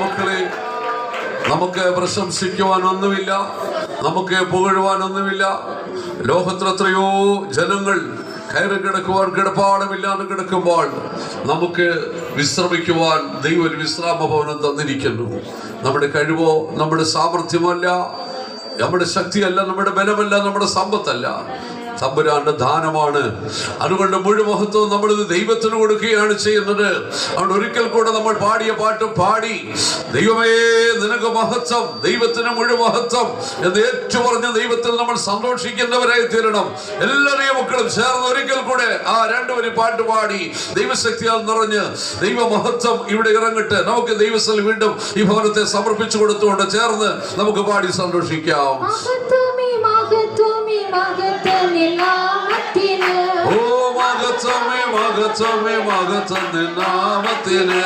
മക്കളെ, നമുക്ക് പ്രശംസിക്കുവാനൊന്നുമില്ല, നമുക്ക് പുകഴുവാനൊന്നുമില്ല. ലോകത്തിൽ എത്രയോ ജനങ്ങൾ കയറി കിടക്കുവാൻ കിടപ്പാടമില്ലാതെ കിടക്കുമ്പോൾ നമുക്ക് വിശ്രമിക്കുവാൻ ദൈവം ഒരു വിശ്രാമ ഭവനം തന്നിരിക്കുന്നു. നമ്മുടെ കഴിവോ നമ്മുടെ സാമർഥ്യമല്ല, നമ്മുടെ ശക്തിയല്ല, നമ്മുടെ ബലമല്ല, നമ്മുടെ സമ്പത്തല്ല, തമ്പുരാന്റെ ദാനമാണ്. അതുകൊണ്ട് മുഴുവൻ മഹത്വം നമ്മളിത് ദൈവത്തിന് കൊടുക്കുകയാണ് ചെയ്യുന്നത്. അതുകൊണ്ട് ഒരിക്കൽ കൂടെ നമ്മൾ പാടിയ പാട്ട് പാടി, ദൈവമേ നിനക്ക് മഹത്വം, ദൈവത്തിന് മുഴുവൻ മഹത്വം എന്ന് ഏറ്റുപറഞ്ഞ ദൈവത്തിൽ നമ്മൾ സന്തോഷിക്കുന്നവരായി തീരണം. എല്ലാവരെയും മക്കളും ചേർന്ന് ഒരിക്കൽ കൂടെ ആ രണ്ടുപേരി പാട്ട് പാടി ദൈവശക്തിയാൽ നിറഞ്ഞ് ദൈവമഹത്വം ഇവിടെ ഇറങ്ങട്ടെ. നമുക്ക് ദൈവസ്ഥൽ വീണ്ടും ഈ ഭവനത്തെ സമർപ്പിച്ചു കൊടുത്തുകൊണ്ട് ചേർന്ന് നമുക്ക് പാടി സന്തോഷിക്കാം. ഓ മഹത്വമേ മഹത്വമേ മഹത്വം നാമത്തിന്,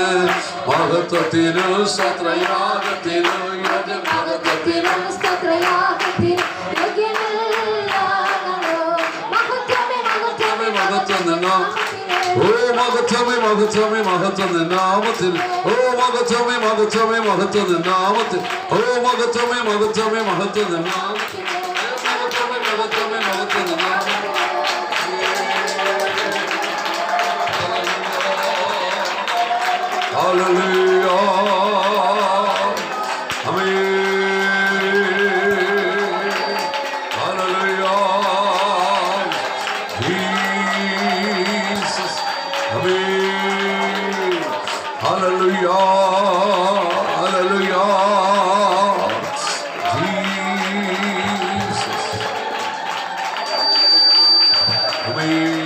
മഹത്വത്തിന് സ്തോത്രയാഗത്തിന്, മഹത്വത്തിന് സ്തോത്രയാഗത്തിന്, മഹത്വമേ മഹത്വം നിന്നാ. ഓ മഹത്വമേ മഹത്വമേ മഹത്വം നാമത്തിൽ, ഓ മഹത്വമേ മഹത്വമേ മഹത്വം നാമത്തിൽ, ഓ മഹത്വമേ മഹത്വമേ മഹത്വം നാമത്തിൽ. Hallelujah, Amen, Hallelujah, Jesus, Amen, Hallelujah, Hallelujah, Jesus, Amen.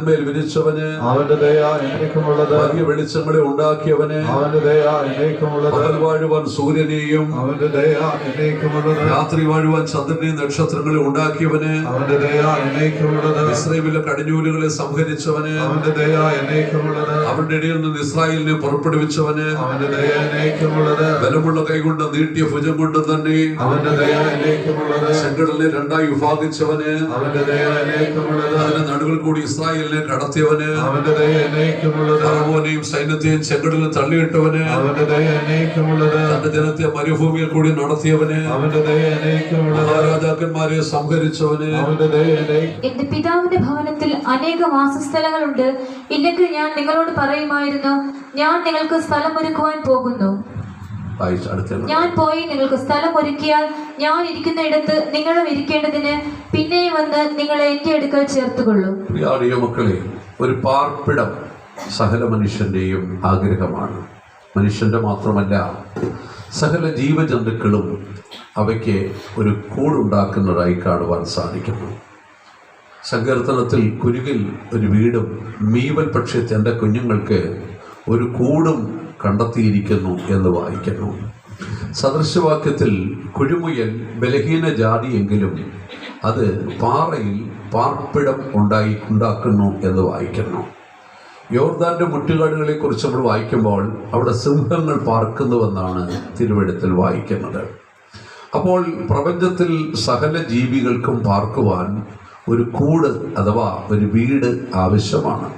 മേൽ വിരിച്ചവന്, അവന്റെ ദയ എന്നേക്കുമുള്ളത്. വലിയ വെളിച്ചങ്ങളെ ഉണ്ടാക്കിയവന്, അവന്റെ ദയ എന്നേക്കുമുള്ളത്. പകൽ വാഴുവാൻ സൂര്യനെയും, അവന്റെ ദയ എന്നേക്കുമുള്ളത്. രാത്രി വാഴുവാൻ ചന്ദ്രനെയും നക്ഷത്രങ്ങളെ ഉണ്ടാക്കിയവന്, അവന്റെ ദയ എന്നേക്കുമുള്ളത്. ഇസ്രായേലിലെ കടിഞ്ഞൂലുകളെ സംഹരിച്ചവന്, അവന്റെ ദയ എന്നേക്കുമുള്ളത്. അവരുടെ ഇടയിൽ നിന്ന് ഇസ്രായേലിനെ പുറപ്പെടുവിച്ചവന്, അവന്റെ ദയ എന്നേക്കുമുള്ളത്. ബലമുള്ള കൈകൊണ്ട് നീട്ടിയ ഭുജം കൊണ്ട് തന്നെ, അവന്റെ ദയ എന്നേക്കുമുള്ളത്. ചെങ്കടലിനെ രണ്ടായി വിഭാഗിച്ചവന്, അവന്റെ ദയ എന്നേക്കുമുള്ളത്. അതിന്റെ നടുവിൽ കൂടി ഇസ്രായേൽ കടത്തിയവന്, അവന്റെ ദയ എന്നേക്കുമുള്ളത്. ഫറവോനെയും സൈന്യത്തെയും ചെങ്കടലിൽ തള്ളിയിട്ടവന്, അവന്റെ ദയ എന്നേക്കുമുള്ളത്. തന്റെ ജനത്തെ മരുഭൂമിയിൽ കൂടി നടത്തിയവന്, അവന്റെ ദയ എന്നേക്കുമുള്ളത്. മഹാരാജാക്കന്മാരെ സംഹരിച്ചവന്, അവന്റെ ദയ എന്നേക്കുമുള്ളത്. എന്റെ പിതാവിന്റെ ഭവനത്തിൽ അനേക വാസസ്ഥലങ്ങളുണ്ട്, ഇല്ലെങ്കിൽ ഞാൻ നിങ്ങളോട് പറയുമായിരുന്നു, ഞാൻ നിങ്ങൾക്ക് സ്ഥലം ഒരുക്കുവാൻ പോകുന്നു. ഞാൻ പോയി നിങ്ങൾക്ക് സ്ഥലം ഒരുക്കിയാൽ ഞാൻ ഇരിക്കുന്ന ഇടത്ത് നിങ്ങളും ഇരിക്കേണ്ടതിന് പിന്നെയും വന്ന് നിങ്ങളെ എന്റെ അടുക്കൽ ചേർത്തുകൊള്ളും. പ്രിയ മക്കളെ, ഒരു പാർപ്പിടം സകല മനുഷ്യന്റെയും ആഗ്രഹമാണ്. മനുഷ്യന്റെ മാത്രമല്ല, സകല ജീവജന്തുക്കളും അവയ്ക്ക് ഒരു കൂടുണ്ടാക്കുന്നതായി കാണുവാൻ സാധിക്കുന്നു. സങ്കീർത്തനത്തിൽ കുരുകിൽ ഒരു വീടും മീവൽ പക്ഷി തൻ്റെ കുഞ്ഞുങ്ങൾക്ക് ഒരു കൂടും കണ്ടെത്തിയിരിക്കുന്നു എന്ന് വായിക്കുന്നു. സദൃശവാക്യത്തിൽ കുഴിമുയൽ ബലഹീന ജാതിയെങ്കിലും അത് പാറയിൽ പാർപ്പിടം ഉണ്ടാക്കുന്നു എന്ന് വായിക്കുന്നു. യോർദാന്റെ മുട്ടുകാടുകളെ കുറിച്ച് നമ്മൾ വായിക്കുമ്പോൾ അവിടെ സിംഹങ്ങൾ പാർക്കുന്നുവെന്നാണ് തിരുവെഴുത്തിൽ വായിക്കുന്നത്. അപ്പോൾ പ്രപഞ്ചത്തിൽ സകല ജീവികൾക്കും പാർക്കുവാൻ ഒരു കൂട് അഥവാ ഒരു വീട് ആവശ്യമാണ്.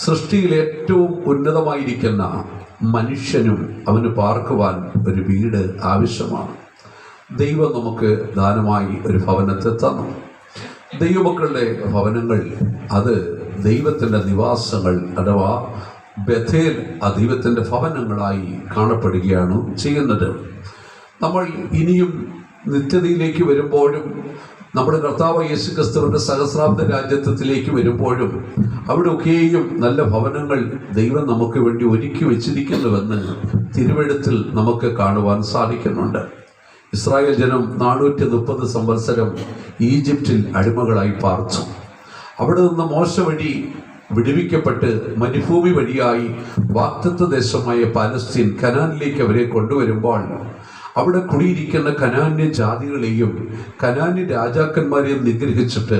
സൃഷ്ടിയിൽ ഏറ്റവും ഉന്നതമായിരിക്കുന്ന മനുഷ്യനും അവന് പാർക്കുവാൻ ഒരു വീട് ആവശ്യമാണ്. ദൈവം നമുക്ക് ദാനമായി ഒരു ഭവനത്തെ തന്നു. ദൈവമക്കളുടെ ഭവനങ്ങൾ അത് ദൈവത്തിൻ്റെ നിവാസങ്ങൾ അഥവാ ബഥേൽ ദൈവത്തിൻ്റെ ഭവനങ്ങളായി കാണപ്പെടുകയാണ് ചെയ്യുന്നത്. നമ്മൾ ഇനിയും നിത്യതയിലേക്ക് വരുമ്പോഴും നമ്മുടെ കർത്താവ് യേശു ക്രിസ്തുവിന്റെ സഹസ്രാബ്ദ രാജ്യത്വത്തിലേക്ക് വരുമ്പോഴും അവിടെ ഒക്കെയും നല്ല ഭവനങ്ങൾ ദൈവം നമുക്ക് വേണ്ടി ഒരുക്കി വെച്ചിരിക്കുന്നുവെന്ന് തിരുവെഴുത്തിൽ നമുക്ക് കാണുവാൻ സാധിക്കുന്നുണ്ട്. ഇസ്രായേൽ ജനം 430 സംവത്സരം ഈജിപ്തിൽ അടിമകളായി പാർത്തു. അവിടെ നിന്ന് മോശ വഴി വിടുവിക്കപ്പെട്ട് മരുഭൂമി വഴിയായി വാഗ്ദത്ത ദേശമായ പാലസ്തീൻ കനാനിലേക്ക് അവരെ കൊണ്ടുവരുമ്പോൾ അവിടെ കുടിയിരിക്കുന്ന കനാന്യ ജാതികളെയും കനാന്യ രാജാക്കന്മാരെയും നിഗ്രഹിച്ചിട്ട്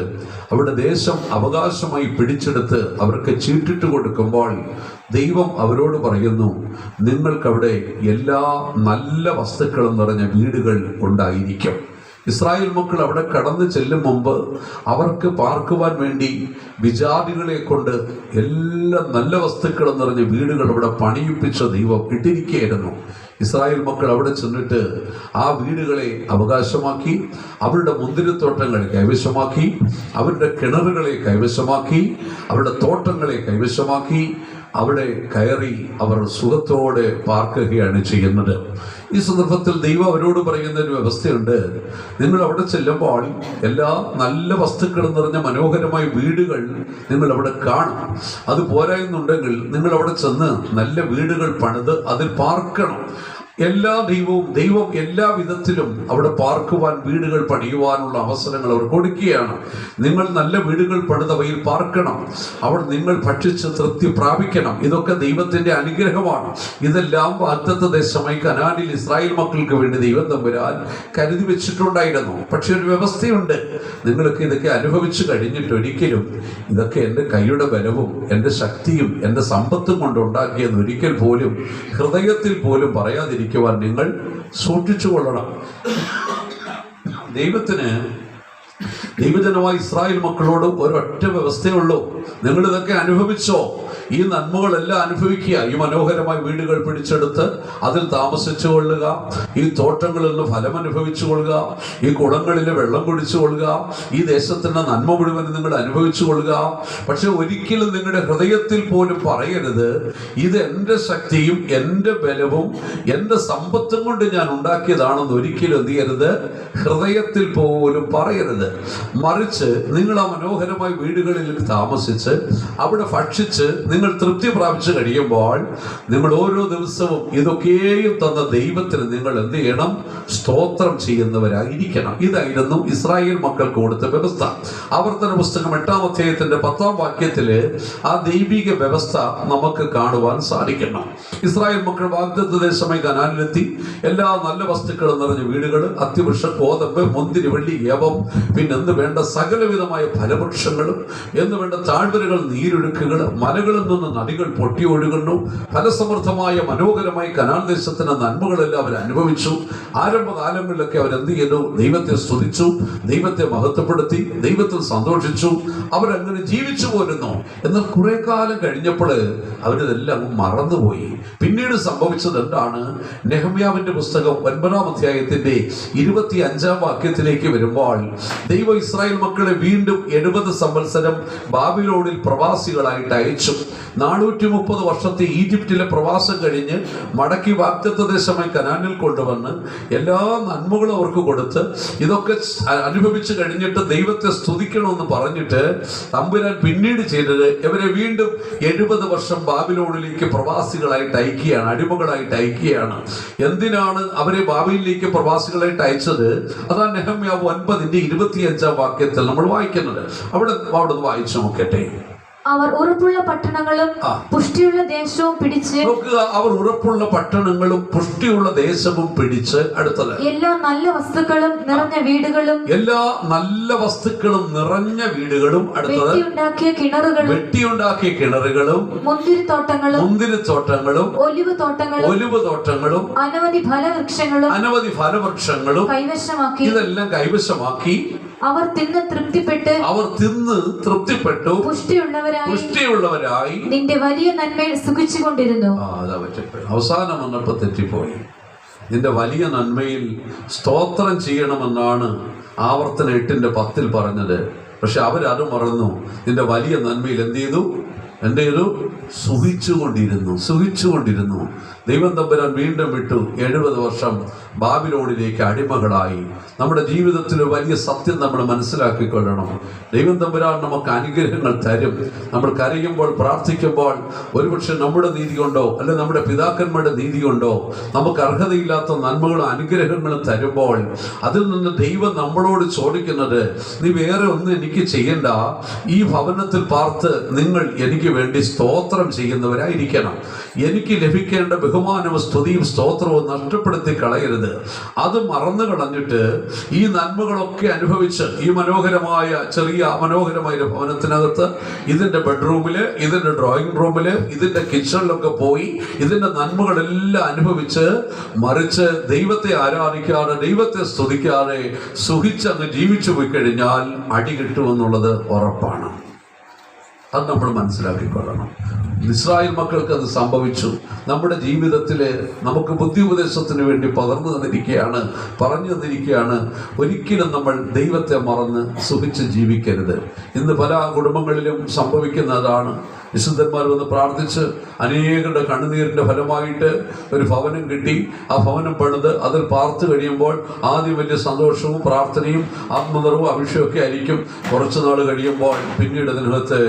അവിടെ ദേശം അവകാശമായി പിടിച്ചെടുത്ത് അവർക്ക് ചീട്ടിട്ട് കൊടുക്കുമ്പോൾ ദൈവം അവരോട് പറയുന്നു, നിങ്ങൾക്കവിടെ എല്ലാ നല്ല വസ്തുക്കളും നിറഞ്ഞ വീടുകൾ ഉണ്ടായിരിക്കും. ഇസ്രായേൽ മക്കൾ അവിടെ കടന്നു ചെല്ലും മുമ്പ് അവർക്ക് പാർക്കുവാൻ വേണ്ടി വിജാതികളെ കൊണ്ട് എല്ലാ നല്ല വസ്തുക്കളും നിറഞ്ഞ വീടുകൾ അവിടെ പണിയിപ്പിച്ച ദൈവം ഇട്ടിരിക്കുകയായിരുന്നു. ഇസ്രായേൽ മക്കൾ അവിടെ ചെന്നിട്ട് ആ വീടുകളെ അവകാശമാക്കി, അവരുടെ മുന്തിരിത്തോട്ടങ്ങളെ കൈവശമാക്കി, അവരുടെ കിണറുകളെ കൈവശമാക്കി, അവരുടെ തോട്ടങ്ങളെ കൈവശമാക്കി അവിടെ കയറി അവർ സുഖത്തോടെ പാർക്കുകയാണ് ചെയ്യുന്നത്. ഈ സന്ദർഭത്തിൽ ദൈവം അവരോട് പറയുന്ന ഒരു വ്യവസ്ഥയുണ്ട്. നിങ്ങൾ അവിടെ ചെല്ലുമ്പോൾ എല്ലാ നല്ല വസ്തുക്കളും നിറഞ്ഞ മനോഹരമായ വീടുകൾ നിങ്ങൾ അവിടെ കാണും. അത് പോരായെന്നുണ്ടെങ്കിൽ നിങ്ങൾ അവിടെ ചെന്ന് നല്ല വീടുകൾ പണിത് അതിൽ പാർക്കണം. ദൈവം എല്ലാ വിധത്തിലും അവിടെ പാർക്കുവാൻ, വീടുകൾ പണിയുവാനുള്ള അവസരങ്ങൾ അവർ കൊടുക്കുകയാണ്. നിങ്ങൾ നല്ല വീടുകൾ പണിതവയിൽ പാർക്കണം. അവിടെ നിങ്ങൾ ഭക്ഷിച്ച് തൃപ്തി പ്രാപിക്കണം. ഇതൊക്കെ ദൈവത്തിന്റെ അനുഗ്രഹമാണ്. ഇതെല്ലാം വാഗ്ദത്ത ദേശമായി കനാനിൽ ഇസ്രായേൽ മക്കൾക്ക് വേണ്ടി ദൈവം തമ്പുരാൻ കരുതി വെച്ചിട്ടുണ്ടായിരുന്നു. പക്ഷെ ഒരു വ്യവസ്ഥയുണ്ട്. നിങ്ങൾക്ക് ഇതൊക്കെ അനുഭവിച്ചു കഴിഞ്ഞിട്ട് ഒരിക്കലും ഇതൊക്കെ എൻ്റെ കൈയുടെ ബലവും എൻ്റെ ശക്തിയും എൻ്റെ സമ്പത്തും കൊണ്ട് ഉണ്ടാക്കിയെന്ന് ഒരിക്കൽ പോലും ഹൃദയത്തിൽ പോലും പറയാതിരിക്കും നിങ്ങൾ സൂക്ഷിച്ചു കൊള്ളണം. ദൈവജനമായ ഇസ്രായേൽ മക്കളോട് ഒരൊറ്റ വ്യവസ്ഥയുള്ളൂ. നിങ്ങൾ ഇതൊക്കെ അനുഭവിച്ചോ, ഈ നന്മകളെല്ലാം അനുഭവിക്കുക. ഈ മനോഹരമായ വീടുകൾ പിടിച്ചെടുത്ത് അതിൽ താമസിച്ചു കൊള്ളുക, ഈ തോട്ടങ്ങളിൽ നിന്ന് ഫലം അനുഭവിച്ചു കൊള്ളുക, ഈ കുളങ്ങളിലെ വെള്ളം കുടിച്ചു കൊള്ളുക, ഈ ദേശത്തിന്റെ നന്മ മുഴുവൻ നിങ്ങൾ അനുഭവിച്ചു കൊള്ളുക. പക്ഷെ ഒരിക്കലും നിങ്ങളുടെ ഹൃദയത്തിൽ പോലും പറയരുത്, ഇത് എൻ്റെ ശക്തിയും എൻ്റെ ബലവും എൻ്റെ സമ്പത്തും കൊണ്ട് ഞാൻ ഉണ്ടാക്കിയതാണെന്ന് ഒരിക്കലും എന്ത് ചെയ്യരുത്, ഹൃദയത്തിൽ പോലും പറയരുത്. മറിച്ച് നിങ്ങൾ ആ മനോഹരമായ വീടുകളിൽ താമസിച്ച് അവിടെ ഭക്ഷിച്ച് നിങ്ങൾ തൃപ്തി പ്രാപിച്ചു കഴിയുമ്പോൾ നിങ്ങൾ ഓരോ ദിവസവും ഇതൊക്കെയും തന്ന ദൈവത്തിന് നിങ്ങൾ എന്ത് ചെയ്യണം, സ്തോത്രം ചെയ്യുന്നവരായിരിക്കണം. ഇതായിരുന്നു ഇസ്രായേൽ മക്കൾക്ക് കൊടുത്ത വ്യവസ്ഥ. ആവർത്തന പുസ്തകം 8-ാം അധ്യായത്തിന്റെ 10-ാം വാക്യത്തില് ആ ദൈവിക വ്യവസ്ഥ നമുക്ക് കാണുവാൻ സാധിക്കണം. ഇസ്രായേൽ മക്കൾ വാഗ്ദത്ത ദേശമായി കനാനിലെത്തി. എല്ലാ നല്ല വസ്തുക്കളും നിറഞ്ഞ വീടുകൾ, അത്തിവൃക്ഷം, കോതമ്പ്, മുന്തിരി, വെള്ളി, യവം, പിന്നെ എന്ന് വേണ്ട സകലവിധമായ ഫലവൃക്ഷങ്ങളും, എന്ന് വേണ്ട താഴ്വരകൾ, നീരൊഴുക്കുകൾ, മലകളിൽ നിന്ന് നദികൾ പൊട്ടിയൊഴുകുന്നു. ഫലസമൃദ്ധമായ മനോഹരമായ കനാൻ ദേശത്തിന്റെ നന്മകളെല്ലാം അവർ അനുഭവിച്ചു. ആരംഭകാലങ്ങളിലൊക്കെ അവരെന്ത് ചെയ്തു, ദൈവത്തെ സ്തുതിച്ചു, ദൈവത്തെ മഹത്വപ്പെടുത്തി, ദൈവത്തിൽ സന്തോഷിച്ചു. അവരങ്ങനെ ജീവിച്ചു പോരുന്നു. എന്നാൽ കുറെ കാലം കഴിഞ്ഞപ്പോൾ അവരിതെല്ലാം മറന്നുപോയി. പിന്നീട് സംഭവിച്ചത് എന്താണ്? നെഹമ്യാവിന്റെ പുസ്തകം 9-ാം അധ്യായത്തിന്റെ 25-ാം വാക്യത്തിലേക്ക് വരുമ്പോൾ ദൈവം ഇസ്രായേൽ മക്കളെ വീണ്ടും 70 സംവത്സരം ബാബിലോണിൽ പ്രവാസികളായിട്ട് അയച്ചു. 430 വർഷത്തെ ഈജിപ്തിലെ പ്രവാസം കഴിഞ്ഞ് മടക്കി വാഗ്ദത്ത ദേശമായി കനാനിൽ കൊണ്ടുവന്ന് എല്ലാ നന്മകളും അവർക്ക് കൊടുത്ത് ഇതൊക്കെ അനുഭവിച്ചു കഴിഞ്ഞിട്ട് ദൈവത്തെ സ്തുതിക്കണമെന്ന് പറഞ്ഞിട്ട് തമ്പുരാൻ പിന്നീട് ചെയ്തത് ഇവരെ വീണ്ടും 70 വർഷം ബാബിലോണിലേക്ക് പ്രവാസികളായിട്ട് അയക്കുകയാണ്, അടിമകളായിട്ട് അയക്കുകയാണ്. എന്തിനാണ് അവരെ ബാബിലിലേക്ക് പ്രവാസികളായിട്ട് അയച്ചത്? അതാണ് നെഹമ്യാവ് 9-ന്റെ 25-ാം വാക്യത്തിൽ നമ്മൾ വായിക്കുന്നത്. അവിടെ വായിച്ചു നോക്കട്ടെ. അവർ ഉറപ്പുള്ള പട്ടണങ്ങളും പുഷ്ടിയുള്ള ദേശവും പിടിച്ച്, അവർ ഉറപ്പുള്ള പട്ടണങ്ങളും പുഷ്ടിയുള്ള ദേശവും പിടിച്ച്, അടുത്തത് എല്ലാ നല്ല വസ്തുക്കളും നിറഞ്ഞ വീടുകളും, എല്ലാ നല്ല വസ്തുക്കളും നിറഞ്ഞ വീടുകളും, അടുത്തത് വെട്ടിയുണ്ടാക്കിയ കിണറുകളും, മുന്തിരിത്തോട്ടങ്ങളും, ഒലിവ് തോട്ടങ്ങളും, അനവധി ഫലവൃക്ഷങ്ങളും കൈവശമാക്കി, ഇതെല്ലാം കൈവശമാക്കി അവർ തിന്ന് തൃപ്തിപ്പെട്ടു പുഷ്ടിയുള്ളവരായി നിന്റെ വലിയ നന്മയിൽ സുഖിച്ചുകൊണ്ടിരുന്നു. അവസാനം വന്നപ്പോ തെറ്റിപ്പോയി. നിന്റെ വലിയ നന്മയിൽ സ്തോത്രം ചെയ്യണമെന്നാണ് ആവർത്തന 8-ന്റെ 10-ൽ പറഞ്ഞത്. പക്ഷെ അവരത് മറന്നു. നിന്റെ വലിയ നന്മയിൽ എന്ത് ചെയ്തു? സുഖിച്ചുകൊണ്ടിരുന്നു. ദൈവം തമ്പുരാൻ വീണ്ടും വിട്ടു. 70 വർഷം ബാബിലോണിലേക്ക് അടിമകളായി. നമ്മുടെ ജീവിതത്തിൽ വലിയ സത്യം നമ്മൾ മനസ്സിലാക്കിക്കൊള്ളണം. ദൈവം തമ്പുരാൻ നമുക്ക് അനുഗ്രഹങ്ങൾ തരും. നമ്മൾ കരയുമ്പോൾ, പ്രാർത്ഥിക്കുമ്പോൾ, ഒരുപക്ഷെ നമ്മുടെ നീതി കൊണ്ടോ അല്ലെ നമ്മുടെ പിതാക്കന്മാരുടെ നീതി കൊണ്ടോ നമുക്ക് അർഹതയില്ലാത്ത നന്മകളും അനുഗ്രഹങ്ങളും തരുമ്പോൾ അതിൽ നിന്ന് ദൈവം നമ്മളോട് ചോദിക്കുന്നത്, നീ വേറെ ഒന്നും എനിക്ക് ചെയ്യണ്ട, ഈ ഭവനത്തിൽ പാർത്ത് നിങ്ങൾ എനിക്ക് വേണ്ടി സ്തോത്രം ചെയ്യുന്നവരായിരിക്കണം. എനിക്ക് ലഭിക്കേണ്ട ബഹുമാനവും സ്തുതിയും സ്തോത്രവും നഷ്ടപ്പെടുത്തി കളയരുത്. അത് മറന്നു കളഞ്ഞിട്ട് ഈ നന്മകളൊക്കെ അനുഭവിച്ച് ഈ മനോഹരമായ ഭവനത്തിനകത്ത് ഇതിൻ്റെ ബെഡ്റൂമിൽ, ഇതിൻ്റെ ഡ്രോയിങ് റൂമിൽ, ഇതിൻ്റെ കിച്ചണിലൊക്കെ പോയി ഇതിൻ്റെ നന്മകളെല്ലാം അനുഭവിച്ച് മറിച്ച് ദൈവത്തെ ആരാധിക്കാതെ ദൈവത്തെ സ്തുതിക്കാതെ സുഖിച്ചങ്ങ് ജീവിച്ചു പോയി കഴിഞ്ഞാൽ അടി കിട്ടുമെന്നുള്ളത് ഉറപ്പാണ്. അത് നമ്മൾ മനസ്സിലാക്കിക്കൊള്ളണം. ഇസ്രായേൽ മക്കൾക്ക് അത് സംഭവിച്ചു. നമ്മുടെ ജീവിതത്തിൽ നമുക്ക് ബുദ്ധി ഉപദേശത്തിന് വേണ്ടി പറഞ്ഞു തന്നിരിക്കുകയാണ് ഒരിക്കലും നമ്മൾ ദൈവത്തെ മറന്ന് സുഖിച്ച് ജീവിക്കരുത്. ഇന്ന് പല കുടുംബങ്ങളിലും സംഭവിക്കുന്നതാണ്. വിശുദ്ധന്മാർ വന്ന് പ്രാർത്ഥിച്ച് അനേകരുടെ കണ്ണുനീരിൻ്റെ ഫലമായിട്ട് ഒരു ഭവനം കിട്ടി. ആ ഭവനം പണിത് അതിൽ പാർത്ത് കഴിയുമ്പോൾ ആദ്യം വലിയ സന്തോഷവും പ്രാർത്ഥനയും ആത്മനിറവും അഭിഷേകമൊക്കെ ആയിരിക്കും. കുറച്ചു നാൾ കഴിയുമ്പോൾ പിന്നീട് അതിനകത്ത്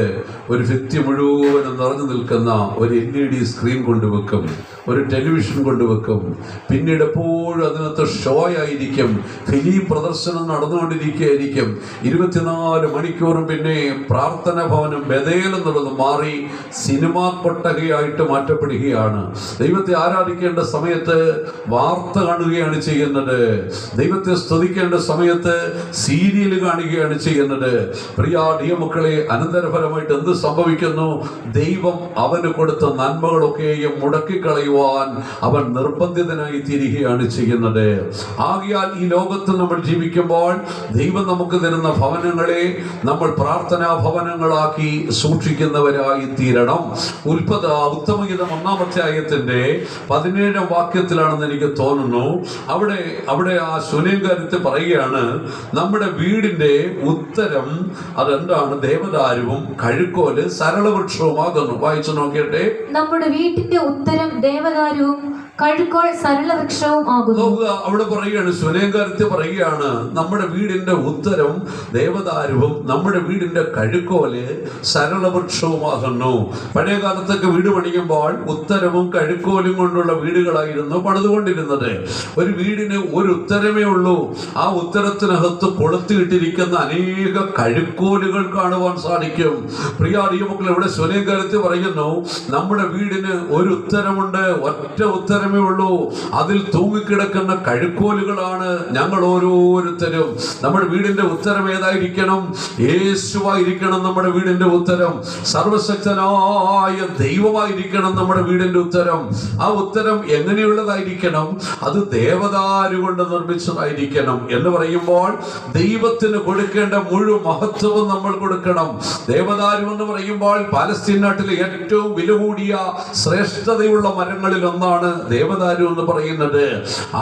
ഒരു വ്യക്തി മുഴുവനും നിറഞ്ഞു നിൽക്കുന്ന ഒരു LED സ്ക്രീൻ കൊണ്ടുവെക്കും, ഒരു ടെലിവിഷൻ കൊണ്ടുവെക്കും. പിന്നീട് എപ്പോഴും അതിനകത്ത് ഷോ ആയിരിക്കും, ഫിലിം പ്രദർശനം നടന്നുകൊണ്ടിരിക്കുകയായിരിക്കും. 24 മണിക്കൂറും പിന്നെ പ്രാർത്ഥന ഭവനം ബഥേൽ എന്നുള്ളത് മാറി സിനിമാ കൊട്ടകയായിട്ട് മാറ്റപ്പെടുകയാണ്. ദൈവത്തെ ആരാധിക്കേണ്ട സമയത്ത് വാർത്ത കാണുകയാണ് ചെയ്യുന്നത്. ദൈവത്തെ സ്തുതിക്കേണ്ട സമയത്ത് സീരിയൽ കാണുകയാണ് ചെയ്യുന്നത്. പ്രിയ മക്കളെ, അനന്തരഫലമായിട്ട് എന്ത് സംഭവിക്കുന്നു? ദൈവം അവന് കൊടുത്ത നന്മകളൊക്കെയും മുടക്കിക്കളയുവാൻ അവൻ നിർബന്ധിതനായി തീരുകയാണ് ചെയ്യുന്നത്. ആകയാൽ ഈ ലോകത്ത് നമ്മൾ ജീവിക്കുമ്പോൾ ദൈവം നമുക്ക് തരുന്ന ഭവനങ്ങളെ നമ്മൾ പ്രാർത്ഥനാ ഭവനങ്ങളാക്കി സൂക്ഷിക്കുന്നവരായി തീരണം. ഉത്തമഗീതം 1-ാം അധ്യായത്തിന്റെ 17-ാം വാക്യത്തിലാണെന്ന് എനിക്ക് തോന്നുന്നു. അവിടെ ആ ശൂന്യകാര്യത്തെ പറയുകയാണ്, നമ്മുടെ വീടിന്റെ ഉത്തരം അതെന്താണ്? ദേവദാരുവും കഴുക്കോല് സരളവൃക്ഷവുമാകുന്നു. വായിച്ചു നോക്കിയട്ടെ. നമ്മുടെ വീട്ടിന്റെ ഉത്തരം ദേവദാരുവും കഴുക്കോൽ സരളവൃക്ഷവും ആകുന്നു. അവിടെ പറയുകയാണ്, ശൂന്യകാര്യത്തെ പറയുകയാണ്, നമ്മുടെ വീടിന്റെ ഉത്തരം ദേവദാരുവും നമ്മുടെ വീടിന്റെ കഴുക്കോല് സരളവൃക്ഷവുമാകുന്നു. പഴയ കാലത്തൊക്കെ വീട് പണിയുമ്പോൾ ഉത്തരവും കഴുക്കോലും കൊണ്ടുള്ള വീടുകളായിരുന്നു പണിതുകൊണ്ടിരുന്നത്. ഒരു വീടിന് ഒരു ഉത്തരമേ ഉള്ളൂ. ആ ഉത്തരത്തിനകത്ത് കൊളുത്തിയിട്ടിരിക്കുന്ന അനേക കഴുക്കോലുകൾ കാണുവാൻ സാധിക്കും. പ്രിയ മക്കൾ, ഇവിടെ ശൂന്യകാര്യത്തെ പറയുന്നു, നമ്മുടെ വീടിന് ഒരു ഉത്തരമുണ്ട്, ഒറ്റ ഉത്തരമേ ഉള്ളൂ. അതിൽ തൂങ്ങിക്കിടക്കുന്ന കഴുക്കോലുകളാണ് ഞങ്ങൾ ഓരോരുത്തരും. നമ്മുടെ വീടിന്റെ ഉത്തരം ഏതായിരിക്കണം? യേശുവായിരിക്കണം നമ്മുടെ വീടിന്റെ ഉത്തരം. സർവശക്തനായ ദൈവമായിരിക്കണം നമ്മുടെ വീടിന്റെ ഉത്തരം. ആ ഉത്തരം എങ്ങനെയുള്ളതായിരിക്കണം? അത് ദേവദാരു കൊണ്ട് നിർമ്മിച്ചതായിരിക്കണം. എന്ന് പറയുമ്പോൾ ദൈവത്തിന് കൊടുക്കേണ്ട മുഴുവൻ മഹത്വവും നമ്മൾ കൊടുക്കണം. ദേവദാരു എന്ന് പറയുമ്പോൾ പാലസ്തീൻ നാട്ടിലെ ഏറ്റവും വില കൂടിയ ശ്രേഷ്ഠതയുള്ള മരങ്ങളിൽ ഒന്നാണ് ദേവദാരു എന്ന് പറയുന്നത്.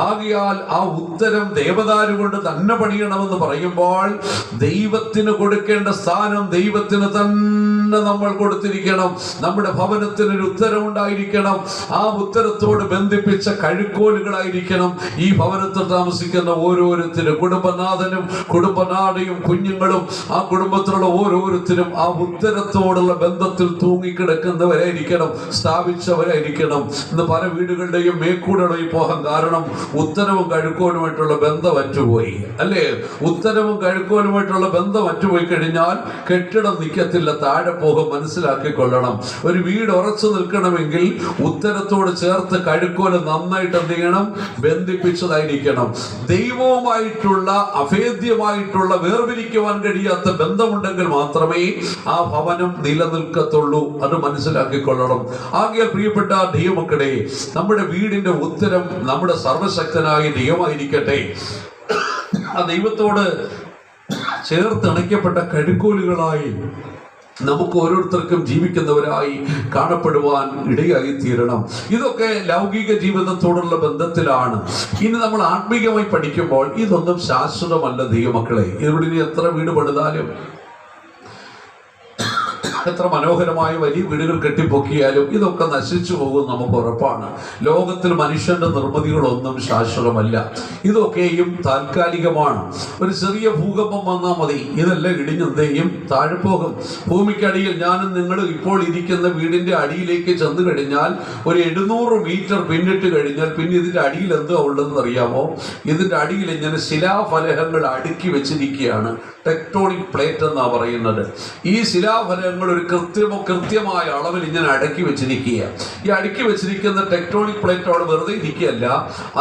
ആകയാൽ ആ ഉത്തരം ദേവദാരു കൊണ്ട് തന്നെ പണിയണമെന്ന് പറയുമ്പോൾ ദൈവത്തിന് കൊടുക്കേണ്ട സ്ഥാനം ദൈവത്തിന് തന്നെ നമ്മൾ കൊടുത്തിരിക്കണം. നമ്മുടെ ഭവനത്തിനൊരു ഉത്തരമുണ്ടായിരിക്കണം. ആ ഉത്തരത്തോട് ബന്ധിപ്പിച്ച കഴുക്കോലുകളായിരിക്കണം ഈ ഭവനത്തിൽ താമസിക്കുന്ന ഓരോരുത്തരും. കുടുംബനാഥനും കുടുംബനാഥയും കുഞ്ഞുങ്ങളും ആ കുടുംബത്തിലുള്ള ഓരോരുത്തരും ആ ഉത്തരത്തോടുള്ള ബന്ധത്തിൽ തൂങ്ങിക്കിടക്കുന്നവരായിരിക്കണം, സ്ഥാപിച്ചവരായിരിക്കണം. ഇന്ന് പല വീടുകളുടെയും മേക്കൂടമായി പോകാൻ കാരണം ഉത്തരവും കഴുക്കോലുമായിട്ടുള്ള ബന്ധം അറ്റുപോയി, അല്ലേ? ഉത്തരവും കഴുക്കോലുമായിട്ടുള്ള ബന്ധം അറ്റുപോയി കഴിഞ്ഞാൽ കെട്ടിടം നിൽക്കത്തില്ല, താഴെ പോകും. മനസ്സിലാക്കിക്കൊള്ളണം. ഒരു വീട് ഉറച്ചു നിൽക്കണമെങ്കിൽ ഉത്തരത്തോട് ചേർത്ത് കഴുക്കോല് നന്നായിട്ട് എന്ത് ചെയ്യണം? ബന്ധിപ്പിച്ചതായിരിക്കണം. ദൈവവുമായിട്ടുള്ള അഭേദ്യമായിട്ടുള്ള വേർപിരിക്കുവാൻ കഴിയാത്ത ബന്ധമുണ്ടെങ്കിൽ മാത്രമേ ആ ഭവനം നിലനിൽക്കത്തുള്ളൂ. അത് മനസ്സിലാക്കിക്കൊള്ളണം. ആകയാൽ പ്രിയപ്പെട്ട ദൈവമക്കളെ, നമ്മുടെ വീടിന്റെ ഉത്തരം നമ്മുടെ സർവശക്തനായ ദൈവമായിരിക്കട്ടെ. ആ ദൈവത്തോട് ചേർത്തിണയ്ക്കപ്പെട്ട കഴുക്കോലുകളായി നമുക്ക് ഓരോരുത്തർക്കും ജീവിക്കുന്നവരായി കാണപ്പെടുവാൻ ഇടയായി തീരണം. ഇതൊക്കെ ലൗകിക ജീവിതത്തോടുള്ള ബന്ധത്തിലാണ്. ഇനി നമ്മൾ ആത്മീകമായി പഠിക്കുമ്പോൾ ഇതൊന്നും ശാശ്വതമല്ല ദൈവമക്കളെ. ഇവിടെ ഇനി എത്ര വീട് പണിതാലും എത്ര മനോഹരമായ വലിയ വീടുകൾ കെട്ടിപ്പൊക്കിയാലും ഇതൊക്കെ നശിച്ചു പോകും, നമുക്ക് ഉറപ്പാണ്. ലോകത്തിൽ മനുഷ്യന്റെ നിർമ്മിതികളൊന്നും ശാശ്വതമല്ല. ഇതൊക്കെയും താൽക്കാലികമാണ്. ഒരു ചെറിയ ഭൂകമ്പം വന്നാൽ മതി, ഇതെല്ലാം ഇടിഞ്ഞെന്തെയും താഴെ പോകും. ഭൂമിക്കടിയിൽ ഞാനും നിങ്ങൾ ഇപ്പോൾ ഇരിക്കുന്ന വീടിന്റെ അടിയിലേക്ക് ചെന്ന് കഴിഞ്ഞാൽ ഒരു 700 മീറ്റർ പിന്നിട്ട് കഴിഞ്ഞാൽ പിന്നെ ഇതിന്റെ അടിയിൽ എന്തോ ഉള്ളതെന്ന് അറിയാമോ? ഇതിന്റെ അടിയിൽ ഇങ്ങനെ ശിലാഫലകങ്ങൾ അടുക്കി വെച്ചിരിക്കുകയാണ്. ടെക്ടോണിക് പ്ലേറ്റ് എന്നാണ് പറയുന്നത്. ഈ ശിലാഫലകങ്ങൾ ഒരു കൃത്യമായ അളവിൽ ഇങ്ങനെ അടുക്കി വെച്ചിരിക്കുക. ഈ അടുക്കി വെച്ചിരിക്കുന്ന ടെക്ടോണിക് പ്ലേറ്റ് അവിടെ വെറുതെ ഇരിക്കുകയല്ല,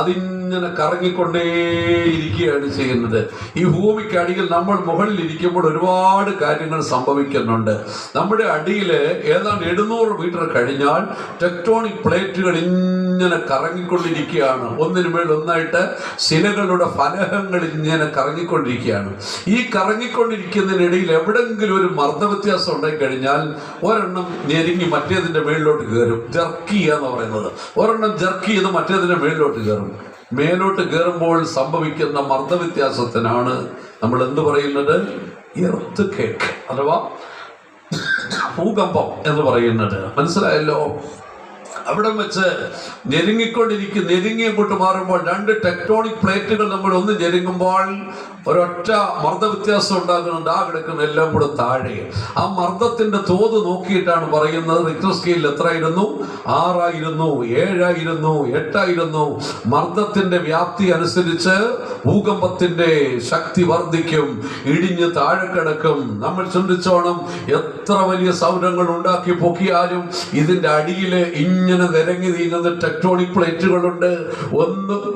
അതിങ്ങനെ കറങ്ങിക്കൊണ്ടേയിരിക്കുകയാണ് ചെയ്യുന്നത്. ഈ ഭൂമിക്ക് അടിയിൽ നമ്മൾ മുകളിൽ ഇരിക്കുമ്പോൾ ഒരുപാട് കാര്യങ്ങൾ സംഭവിക്കുന്നുണ്ട്. നമ്മുടെ അടിയിൽ ഏതാണ്ട് 700 മീറ്റർ കഴിഞ്ഞാൽ ടെക്ടോണിക് പ്ലേറ്റുകൾ ഇങ്ങനെ കറങ്ങിക്കൊണ്ടിരിക്കുകയാണ്. ഒന്നിനു മേൽ ഒന്നായിട്ട് ശിലകളുടെ ഫലകങ്ങൾ ഇങ്ങനെ കറങ്ങിക്കൊണ്ടിരിക്കുകയാണ്. ഈ കറങ്ങിക്കൊണ്ടിരിക്കുന്നതിനിടയിൽ എവിടെങ്കിലും ഒരു മർദ്ദവ്യത്യാസം ഉണ്ടായി കഴിഞ്ഞാൽ ഒരെണ്ണം ഞെരുങ്ങി മറ്റേതിന്റെ മേളിലോട്ട് കയറും. ജർക്ക് ചെയ്യുക എന്ന് പറയുന്നത്. ഒരെണ്ണം ജർക്ക് ചെയ്ത് മറ്റേതിന്റെ മേളിലോട്ട് കയറും. മേലോട്ട് കയറുമ്പോൾ സംഭവിക്കുന്ന മർദ്ദവ്യത്യാസത്തിനാണ് നമ്മൾ എന്ത് പറയുന്നത്? എർത്ത് കേക്ക് അഥവാ ഭൂകമ്പം എന്ന് പറയുന്നത്. മനസ്സിലായല്ലോ? അവിടെ വെച്ച് ഞെരുങ്ങി അങ്ങോട്ട് മാറുമ്പോൾ 2 ടെക്ടോണിക് പ്ലേറ്റുകൾ നമ്മൾ ഒന്ന് ഞെരുങ്ങുമ്പോൾ ഒരൊറ്റ മർദ്ദവ്യത്യാസം ഉണ്ടാകുന്നുണ്ട്. ആ കിടക്കുന്ന എല്ലാം കൂടെ താഴെ. ആ മർദ്ദത്തിന്റെ തോത് നോക്കിയിട്ടാണ് പറയുന്നത്. റിക്ടർ സ്കെയിലിൽ എത്രയായിരുന്നു? 6 ആയിരുന്നു, 7 ആയിരുന്നു, 8 ആയിരുന്നു. മർദ്ദത്തിന്റെ വ്യാപ്തി അനുസരിച്ച് ഭൂകമ്പത്തിന്റെ ശക്തി വർദ്ധിക്കും, ഇടിഞ്ഞ് താഴെ കിടക്കും. നമ്മൾ ചിന്തിച്ചോണം, എത്ര വലിയ സൗരങ്ങൾ ഉണ്ടാക്കി പൊക്കിയാലും ഇതിന്റെ അടിയിൽ ഇങ്ങനെ നിരങ്ങി നീങ്ങുന്ന ടെക്ടോണിക് പ്ലേറ്റുകളുണ്ട്.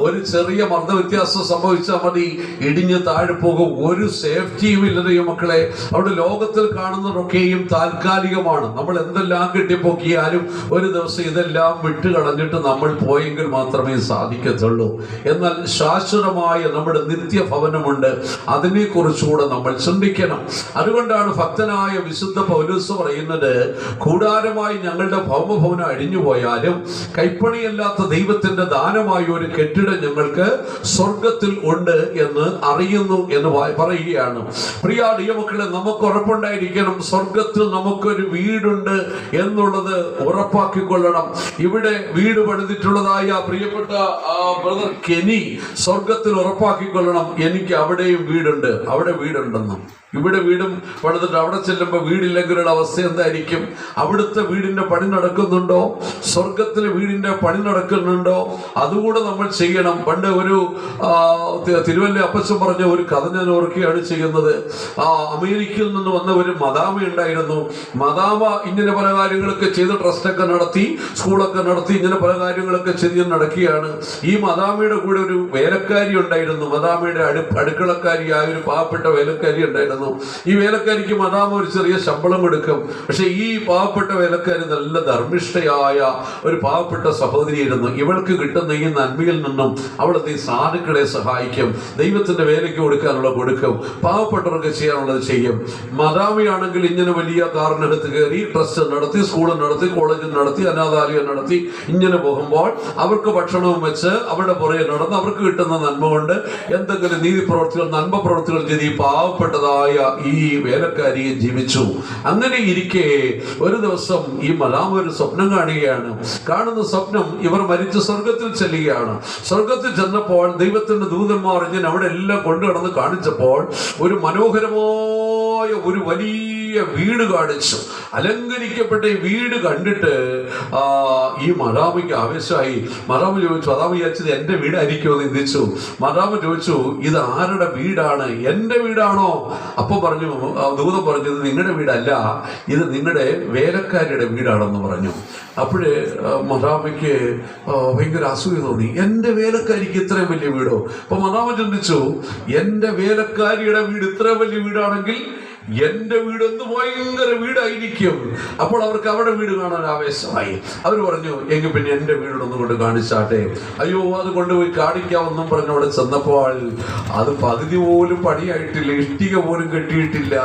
ഒരു ചെറിയ മർദ്ദവ്യത്യാസം സംഭവിച്ചാൽ മതി, ഇടിഞ്ഞ് താഴെ പോകും. ഒരു സേഫ്റ്റിയും ഇല്ലതയോ മക്കളെ. അവിടെ ലോകത്തിൽ കാണുന്നതൊക്കെയും താൽക്കാലികമാണ്. നമ്മൾ എന്തെല്ലാം കെട്ടിപ്പൊക്കിയാലും ഒരു ദിവസം ഇതെല്ലാം വിട്ടുകളഞ്ഞിട്ട് നമ്മൾ പോയെങ്കിൽ മാത്രമേ സാധിക്കത്തുള്ളൂ. എന്നാൽ ശാശ്വതമായ നമ്മുടെ നിത്യഭവനമുണ്ട്. അതിനെക്കുറിച്ചുകൂടെ നമ്മൾ ചിന്തിക്കണം. അതുകൊണ്ടാണ് ഭക്തനായ വിശുദ്ധ പൗലോസ് പറയുന്നത്, കൂടാരമായി ഞങ്ങളുടെ ഭൗമഭവനം അഴിഞ്ഞുപോയാലും കൈപ്പണിയല്ലാത്ത ദൈവത്തിന്റെ ദാനമായ ഒരു കെട്ടിടം ഞങ്ങൾക്ക് സ്വർഗത്തിൽ ഉണ്ട് എന്ന് അറിയുന്നു എന്ന് പറയുകയാണ്. പ്രിയ ദൈവമക്കളെ, നമുക്ക് ഉറപ്പുണ്ടായിരിക്കണം, സ്വർഗത്തിൽ നമുക്കൊരു വീടുണ്ട് എന്നുള്ളത് ഉറപ്പാക്കിക്കൊള്ളണം. ഇവിടെ വീട് പണിതിട്ടുള്ളതായ പ്രിയപ്പെട്ട ബ്രദർ കെനി സ്വർഗത്തിൽ ഉറപ്പാക്കിക്കൊള്ളണം, എനിക്ക് അവിടെയും വീടുണ്ട്, അവിടെ വീടുണ്ടെന്നും. ഇവിടെ വീടും പണിതിട്ട് അവിടെ ചെല്ലുമ്പോൾ വീടില്ലെങ്കിലുള്ള അവസ്ഥ എന്തായിരിക്കും? അവിടുത്തെ വീടിന്റെ പണി നടക്കുന്നുണ്ടോ? സ്വർഗത്തിലെ വീടിന്റെ പണി നടക്കുന്നുണ്ടോ? അതുകൂടെ നമ്മൾ ചെയ്യണം. പണ്ട് ഒരു തിരുവല്ല അപ്പച്ചൻ പറഞ്ഞ ഒരു കഥ ഞാൻ ഓർക്കുകയാണ് ചെയ്യുന്നത്. അമേരിക്കയിൽ നിന്ന് വന്ന ഒരു മദാമ ഉണ്ടായിരുന്നു. മദാമ ഇങ്ങനെ പല കാര്യങ്ങളൊക്കെ ചെയ്ത് ട്രസ്റ്റൊക്കെ നടത്തി, സ്കൂളൊക്കെ നടത്തി, ഇങ്ങനെ പല കാര്യങ്ങളൊക്കെ ചെയ്ത് നടക്കുകയാണ്. ഈ മദാമയുടെ കൂടെ ഒരു വേലക്കാരി ഉണ്ടായിരുന്നു. മദാമയുടെ അടുക്കളക്കാരിയായ ഒരു പാവപ്പെട്ട വേലക്കാരി ഉണ്ടായിരുന്നു. ഈ വേലക്കാരിക്ക് മദാമ ഒരു ചെറിയ ശമ്പളം കൊടുക്കും. പക്ഷെ ഈ പാവപ്പെട്ട വേലക്കാരി നല്ല ധർമ്മിഷ്ഠയായ ഒരു പാവപ്പെട്ട സഹോദരിയായിരുന്നു. ഇവൾക്ക് കിട്ടുന്ന ഈ നന്മയിൽ നിന്നും അവിടുത്തെ ഈ സാധുക്കളെ സഹായിക്കും, ദൈവത്തിന്റെ വേലയ്ക്ക് കൊടുക്കാനുള്ള കൊടുക്കും, പാവപ്പെട്ടവർക്ക് ചെയ്യാനുള്ളത് ചെയ്യും. മദാമയാണെങ്കിൽ ഇങ്ങനെ വലിയ കാറിനകത്ത് കയറി ട്രസ്റ്റ് നടത്തി, സ്കൂൾ നടത്തി, കോളേജ് നടത്തി, അനാഥാലയം നടത്തി, ഇങ്ങനെ പോകുമ്പോൾ അവർക്ക് ഭക്ഷണവും വെച്ച് അവരുടെ പുറകെ നടന്ന് അവർക്ക് കിട്ടുന്ന നന്മ കൊണ്ട് എന്തെങ്കിലും നീതി പ്രവർത്തികൾ, നന്മ പ്രവർത്തികൾ ചെയ്ത് ഈ പാവപ്പെട്ടതായ ഈ വേലക്കാരിയെ ജീവിച്ചു. അങ്ങനെ ഇരിക്കെ ഒരു ദിവസം ഈ മദാമ ഒരു സ്വപ്നം കാണുകയാണ്. കാണുന്ന സ്വപ്നം, ഇവർ മരിച്ച് സ്വർഗത്തിൽ ചെല്ലുകയാണ്. സ്വർഗത്തിൽ ചെന്നപ്പോൾ ദൈവത്തിന്റെ ദൂതന്മാർ ഇങ്ങനെ അവിടെ എല്ലാം കൊണ്ടു നടന്ന് കാണിച്ചപ്പോൾ ഒരു മനോഹരമായ ഒരു വലിയ വീട് കാണിച്ചു. അലങ്കരിക്കപ്പെട്ട ഈ വീട് കണ്ടിട്ട് ഈ മദാമയ്ക്ക് ആവേശമായി. മദാമ ചോദിച്ചു, മദാമ വിചാരിച്ചത് എന്റെ വീടായിരിക്കുമോ എന്ന് ചിന്തിച്ചു. മദാമ ചോദിച്ചു, ഇത് ആരുടെ വീടാണ്? എന്റെ വീടാണോ? അപ്പൊ പറഞ്ഞു, ദൂതം പറഞ്ഞു, ഇത് നിങ്ങളുടെ വീടല്ല, ഇത് നിങ്ങളുടെ വേലക്കാരിയുടെ വീടാണെന്ന് പറഞ്ഞു. അപ്പോഴേ മദാമയ്ക്ക് ഭയങ്കര അസൂയ തോന്നി. എന്റെ വേലക്കാരിക്ക് ഇത്രയും വലിയ വീടോ? അപ്പൊ മദാമ ചിന്തിച്ചു, എന്റെ വേലക്കാരിയുടെ വീട് ഇത്രയും വലിയ വീടാണെങ്കിൽ എന്റെ വീടൊന്ന് ഭയങ്കര വീടായിരിക്കും. അപ്പോൾ അവർക്ക് അവിടെ വീട് കാണാൻ ആവേശമായി. അവർ പറഞ്ഞു, എങ്കിൽ പിന്നെ എന്റെ വീടൊന്നും കൊണ്ട് കാണിച്ചാട്ടെ. അയ്യോ, അത് കൊണ്ടുപോയി കാണിക്കാമെന്നും പറഞ്ഞു അവിടെ ചെന്നപ്പോൾ അത് പകുതി പോലും പണിയായിട്ടില്ല, ഇഷ്ടിക പോലും കെട്ടിയിട്ടില്ല.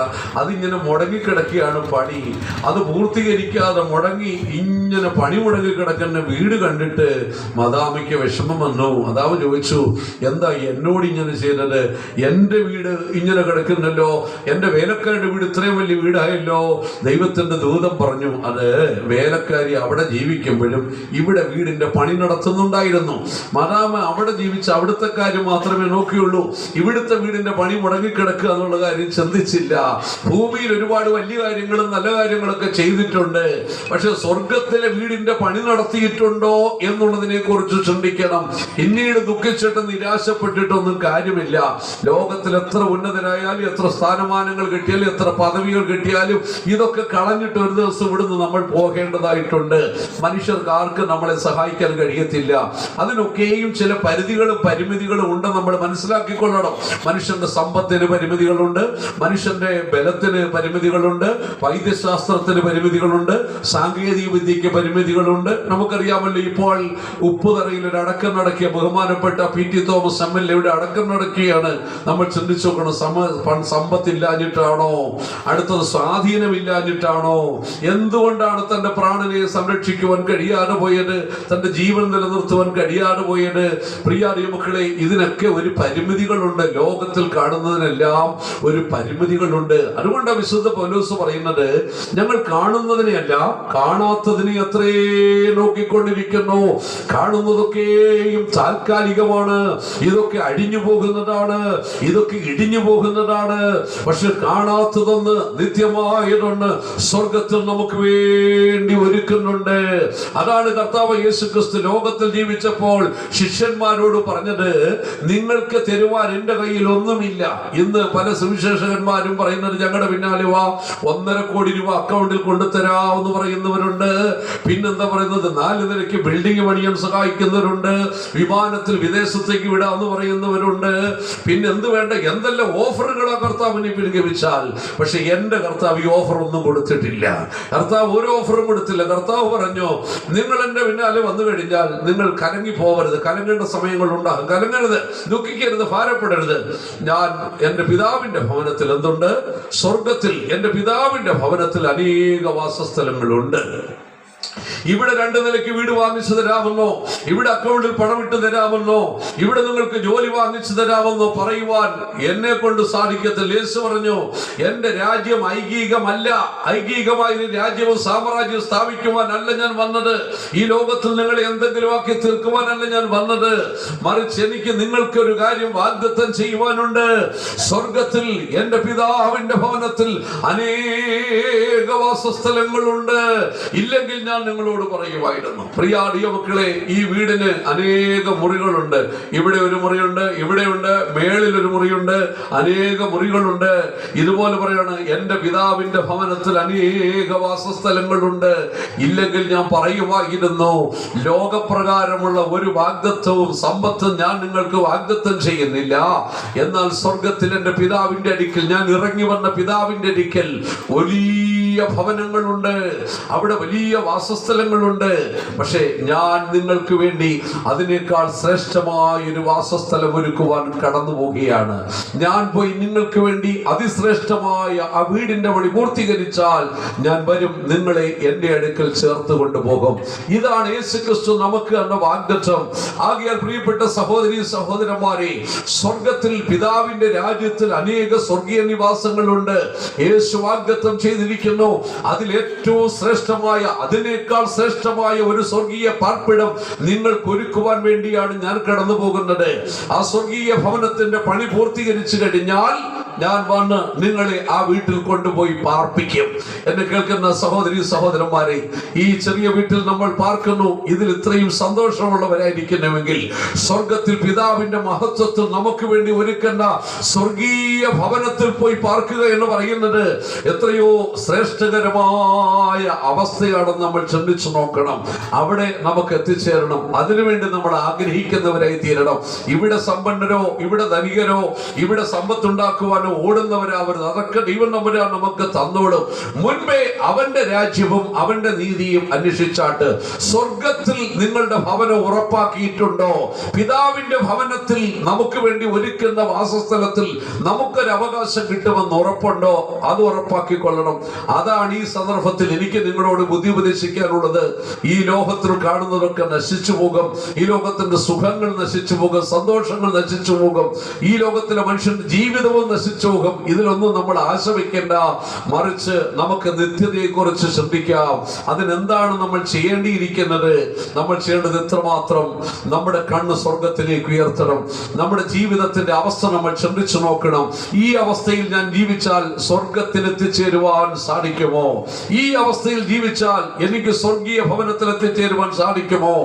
അതിങ്ങനെ മുടങ്ങിക്കിടക്കുകയാണ് പണി. അത് പൂർത്തീകരിക്കാതെ മുടങ്ങി ഇങ്ങനെ പണി മുടങ്ങി കിടക്കുന്ന വീട് കണ്ടിട്ട് മദാമയ്ക്ക് വിഷമം വന്നു. മദാമ ചോദിച്ചു, എന്താ എന്നോട് ഇങ്ങനെ ചെയ്തത്? എന്റെ വീട് ഇങ്ങനെ കിടക്കുന്നല്ലോ, എന്റെ വേലക്കാരി വേലക്കാരുടെ വീട് ഇത്രയും വലിയ വീടായല്ലോ. ദൈവത്തിന്റെ ദൂതൻ പറഞ്ഞു, അത് വേലക്കാരി അവിടെ ജീവിക്കുമ്പോഴും ഇവിടെ വീടിന്റെ പണി നടത്തുന്നുണ്ടായിരുന്നു. മാതാമ അവിടെ ജീവിച്ച അവിടുത്തെ കാര്യം മാത്രമേ നോക്കിയുള്ളൂ. ഇവിടുത്തെ വീടിന്റെ പണി മുടങ്ങിക്കിടക്കുക എന്നുള്ള കാര്യം ചിന്തിച്ചില്ല. ഭൂമിയിൽ ഒരുപാട് വലിയ കാര്യങ്ങളും നല്ല കാര്യങ്ങളൊക്കെ ചെയ്തിട്ടുണ്ട്. പക്ഷെ സ്വർഗത്തിലെ വീടിന്റെ പണി നടത്തിയിട്ടുണ്ടോ എന്നുള്ളതിനെ കുറിച്ച് ചിന്തിക്കണം. പിന്നീട് ദുഃഖിച്ചിട്ട് നിരാശപ്പെട്ടിട്ടൊന്നും കാര്യമില്ല. ലോകത്തിൽ എത്ര ഉന്നതരായാലും, എത്ര സ്ഥാനമാനങ്ങൾ കിട്ടിയാലും, എത്ര പദവികൾ കിട്ടിയാലും ഇതൊക്കെ കളഞ്ഞിട്ട് ഒരു ദിവസം ഇവിടുന്ന് നമ്മൾ പോകേണ്ടതായിട്ടുണ്ട്. മനുഷ്യർക്ക് ആർക്കും നമ്മളെ സഹായിക്കാൻ കഴിയത്തില്ല. അതിനൊക്കെയും ചില പരിധികളും പരിമിതികളും ഉണ്ട്. നമ്മൾ മനസ്സിലാക്കിക്കൊള്ളണം. മനുഷ്യന്റെ സമ്പത്തിന് പരിമിതികളുണ്ട്, മനുഷ്യന്റെ ബലത്തിന് പരിമിതികളുണ്ട്, വൈദ്യശാസ്ത്രത്തിന് പരിമിതികളുണ്ട്, സാങ്കേതിക വിദ്യക്ക് പരിമിതികളുണ്ട്. നമുക്കറിയാമല്ലോ, ഇപ്പോൾ ഉപ്പുതറയിൽ ഒരു അടക്കം നടക്കിയ ബഹുമാനപ്പെട്ട PT തോമസ് MLA അടക്കം നടക്കുകയാണ്. നമ്മൾ ചിന്തിച്ചു നോക്കണം, സമ്പത്തില്ലാഞ്ഞിട്ടാണോ, അടുത്തത് സ്വാധീനമില്ലാഞ്ഞിട്ടാണോ, എന്തുകൊണ്ടാണ് തന്റെ പ്രാണനെ സംരക്ഷിക്കുവാൻ കഴിയാതെ പോയത്, തന്റെ ജീവൻ നിലനിർത്തുവാൻ കഴിയാതെ പോയത്? പ്രിയ മക്കളെ, ഇതിനൊക്കെ ഒരു പരിമിതികളുണ്ട്. ലോകത്തിൽ കാണുന്നതിനെല്ലാം ഒരു പരിമിതികളുണ്ട്. അതുകൊണ്ടാണ് വിശുദ്ധ പൗലോസ് പറയുന്നത്, ഞങ്ങൾ കാണുന്നതിനെയല്ല കാണാത്തതിനെ അത്രേ നോക്കിക്കൊണ്ടിരിക്കുന്നു. കാണുന്നതൊക്കെയും താൽക്കാലികമാണ്, ഇതൊക്കെ അഴിഞ്ഞു പോകുന്നതാണ്, ഇതൊക്കെ ഇടിഞ്ഞു പോകുന്നതാണ്. പക്ഷെ കാണാത്തതൊന്ന്, നിത്യമായതൊന്ന് സ്വർഗത്തിൽ നമുക്ക് വേണ്ടി ഒരുക്കുന്നുണ്ട്. അതാണ് കർത്താവ് യേശു ക്രിസ്തു ലോകത്തിൽ ജീവിച്ചപ്പോൾ ശിഷ്യന്മാരോട് പറഞ്ഞത്, നിങ്ങൾക്ക് തരുവാൻ എന്റെ കയ്യിൽ ഒന്നുമില്ല. ഇന്ന് പല സുവിശേഷകന്മാരും പറയുന്നത്, ഞങ്ങളുടെ പിന്നാലെ വാ, 1.5 കോടി രൂപ അക്കൗണ്ടിൽ കൊണ്ടുതരാമെന്ന് പറയുന്നവരുണ്ട്. പിന്നെന്താ പറയുന്നത്, 4 നിലയ്ക്ക് ബിൽഡിംഗ് പണിയാൻ സഹായിക്കുന്നവരുണ്ട്, വിമാനത്തിൽ വിദേശത്തേക്ക് വിടാമെന്ന് പറയുന്നവരുണ്ട്. പിന്നെ എന്ത് വേണ്ട, എന്തെല്ലാം ഓഫറുകളാ കർത്താവിനെ പിൻഗമിച്ചാൽ. പക്ഷെ എന്റെ കർത്താവ് ഈ ഓഫർ ഒന്നും കൊടുത്തിട്ടില്ല. കർത്താവ് ഒരു ഓഫറും കൊടുത്തില്ല. കർത്താവ് പറഞ്ഞു, നിങ്ങൾ എന്റെ പിന്നാലെ വന്നു കഴിഞ്ഞാൽ നിങ്ങൾ കലങ്ങി പോകരുത്. കലങ്ങേണ്ട സമയങ്ങളുണ്ടാകും. കലങ്ങരുത്, ദുഃഖിക്കരുത്, ഭാരപ്പെടരുത്. ഞാൻ എന്റെ പിതാവിന്റെ ഭവനത്തിൽ എന്തുണ്ട്? സ്വർഗത്തിൽ എന്റെ പിതാവിന്റെ ഭവനത്തിൽ അനേക വാസസ്ഥലങ്ങളുണ്ട്. ഇവിടെ 2 നിലയ്ക്ക് വീട് വാങ്ങിച്ചു തരാമെന്നോ, ഇവിടെ അക്കൗണ്ടിൽ പണം ഇട്ട് തരാമെന്നോ, ഇവിടെ നിങ്ങൾക്ക് ജോലി വാങ്ങിച്ചു തരാമെന്നോ പറയുവാൻ എന്നെ കൊണ്ട് സാധിക്കത്തില്ല. യേശു പറഞ്ഞു, എന്റെ രാജ്യം ഐഹികമല്ല. ഐഹികമായ രാജ്യവും സാമ്രാജ്യവും സ്ഥാപിക്കുവാനല്ല ഞാൻ വന്നത്. ഈ ലോകത്തിൽ നിങ്ങളെ എന്തെങ്കിലും ആക്കി തീർക്കുവാനല്ല ഞാൻ വന്നത്. മറിച്ച് എനിക്ക് നിങ്ങൾക്ക് ഒരു കാര്യം വാഗ്ദത്തം ചെയ്യുവാനുണ്ട്. സ്വർഗത്തിൽ എന്റെ പിതാവിന്റെ ഭവനത്തിൽ അനേക വാസസ്ഥലങ്ങളുണ്ട്. ഇല്ലെങ്കിൽ ഞാൻ നിങ്ങളോട് പറയുമായിരുന്നു. പ്രിയ മക്കളെ, ഈ വീടിന് അനേക മുറികളുണ്ട്. ഇവിടെ ഒരു മുറിയുണ്ട്, ഇവിടെയുണ്ട്, മേളിൽ ഒരു മുറിയുണ്ട്, അനേക മുറികളുണ്ട്. ഇതുപോലെ പറയാണ്, എന്റെ പിതാവിന്റെ ഭവനത്തിൽ അനേക വാസസ്ഥലങ്ങളുണ്ട്. ഇല്ലെങ്കിൽ ഞാൻ പറയുമായിരുന്നു. ലോകപ്രകാരമുള്ള ഒരു വാഗ്ദത്തവും സമ്പത്തും ഞാൻ നിങ്ങൾക്ക് വാഗ്ദത്തം ചെയ്യുന്നില്ല. എന്നാൽ സ്വർഗത്തിൽ എന്റെ പിതാവിന്റെ അടുക്കൽ, ഞാൻ ഇറങ്ങി വന്ന പിതാവിന്റെ അടുക്കൽ വലിയ ഭവനങ്ങളുണ്ട്, അവിടെ വലിയ വാസസ്ഥലങ്ങളുണ്ട്. പക്ഷേ ഞാൻ നിങ്ങൾക്ക് വേണ്ടി അതിനേക്കാൾ ശ്രേഷ്ഠമായ ഒരു വാസസ്ഥലം ഒരുക്കുവാൻ കടന്നു പോവുകയാണ്. ഞാൻ പോയി നിങ്ങൾക്ക് വേണ്ടി അതിശ്രേഷ്ഠമായ ആ വീടിന്റെ പണി പൂർത്തീകരിച്ചാൽ ഞാൻ വരും, നിങ്ങളെ എന്റെ അടുക്കൽ ചേർത്ത് കൊണ്ടുപോകും. ഇതാണ് യേശു ക്രിസ്തു നമുക്ക് എന്ന വാഗ്ദത്തം. ആകയാൽ പ്രിയപ്പെട്ട സഹോദരീ സഹോദരന്മാരെ, സ്വർഗത്തിൽ പിതാവിന്റെ രാജ്യത്തിൽ അനേക സ്വർഗീയ നിവാസങ്ങളുണ്ട്. യേശു വാഗ്ദത്തം ചെയ്തിരിക്കുന്നു. അതിൽ ഏറ്റവും ശ്രേഷ്ഠമായ, അതിനേക്കാൾ ശ്രേഷ്ഠമായ ഒരു സ്വർഗീയ പാർപ്പിടം നിങ്ങൾക്ക് ഒരുക്കുവാൻ വേണ്ടിയാണ് ഞാൻ കടന്നു പോകുന്നത്. ആ സ്വർഗീയ ഭവനത്തിന്റെ പണി പൂർത്തീകരിച്ചു കഴിഞ്ഞാൽ ഞാൻ വന്ന് നിങ്ങളെ ആ വീട്ടിൽ കൊണ്ടുപോയി പാർപ്പിക്കും. എന്നെ കേൾക്കുന്ന സഹോദരി സഹോദരന്മാരെ, ഈ ചെറിയ വീട്ടിൽ നമ്മൾ പാർക്കുന്നു. ഇതിൽ ഇത്രയും സന്തോഷമുള്ളവരായിരിക്കുന്നുവെങ്കിൽ സ്വർഗത്തിൽ പിതാവിന്റെ മഹത്വത്തിൽ നമുക്ക് വേണ്ടി ഒരുക്കുന്ന സ്വർഗീയ ഭവനത്തിൽ പോയി പാർക്കുക എന്ന് പറയുന്നത് എത്രയോ ശ്രേഷ്ഠകരമായ അവസ്ഥയാണെന്ന് നമ്മൾ ചിന്തിച്ചു നോക്കണം. അവിടെ നമുക്ക് എത്തിച്ചേരണം. അതിനുവേണ്ടി നമ്മൾ ആഗ്രഹിക്കുന്നവരായി തീരണം. ഇവിടെ സമ്പന്നരോ, ഇവിടെ ധനികരോ, ഇവിടെ സമ്പത്തുണ്ടാക്കുവാൻ ഓടുന്നവരാവരുത്. അതൊക്കെ ദൈവം നമ്പുരാൻ നമുക്ക് തന്നോളും. മുൻപേ അവന്റെ രാജ്യവും അവന്റെ നീതിയും അന്വേഷിച്ചാട്ട് സ്വർഗത്തിൽ നിങ്ങളുടെ ഭവനം ഉറപ്പാക്കിയിട്ടുണ്ടോ? പിതാവിന്റെ ഭവനത്തിൽ നമുക്ക് വേണ്ടി ഒരുക്കുന്ന വാസസ്ഥലത്തിൽ നമുക്കൊരു അവകാശം കിട്ടുമെന്ന് ഉറപ്പുണ്ടോ? അത് ഉറപ്പാക്കിക്കൊള്ളണം. അതാണ് ഈ സന്ദർഭത്തിൽ എനിക്ക് നിങ്ങളോട് ബുദ്ധി ഉപദേശിക്കാനുള്ളത്. ഈ ലോകത്തിൽ കാണുന്നതൊക്കെ നശിച്ചു പോകും. ഈ ലോകത്തിന്റെ സുഖങ്ങൾ നശിച്ചു പോകും, സന്തോഷങ്ങൾ നശിച്ചു പോകും. ഈ ലോകത്തിലെ മനുഷ്യന്റെ ജീവിതവും നശിച്ചു നശിച്ചോകും, ഇതിലൊന്നും നമ്മൾ ആശ വയ്ക്കേണ്ട. മറിച്ച് നമുക്ക് നിത്യതയെ കുറിച്ച് ശ്രദ്ധിക്കാം. അതിനെന്താണ് നമ്മൾ ചെയ്യേണ്ടിയിരിക്കുന്നത്? നമ്മൾ ചെയ്യേണ്ടത് എത്രമാത്രം നമ്മുടെ കണ്ണ് സ്വർഗത്തിലേക്ക് ഉയർത്തണം. നമ്മുടെ ജീവിതത്തിന്റെ അവസ്ഥ നമ്മൾ ചിന്തിച്ചു നോക്കണം. ഈ അവസ്ഥയിൽ ഞാൻ ജീവിച്ചാൽ സ്വർഗത്തിൽ എത്തിച്ചേരുവാൻ സാധിക്കുമോ? ഈ അവസ്ഥയിൽ ജീവിച്ചാൽ എനിക്ക് സ്വർഗീയ ഭവനത്തിൽ എത്തിച്ചേരുവാൻ സാധിക്കുമോ?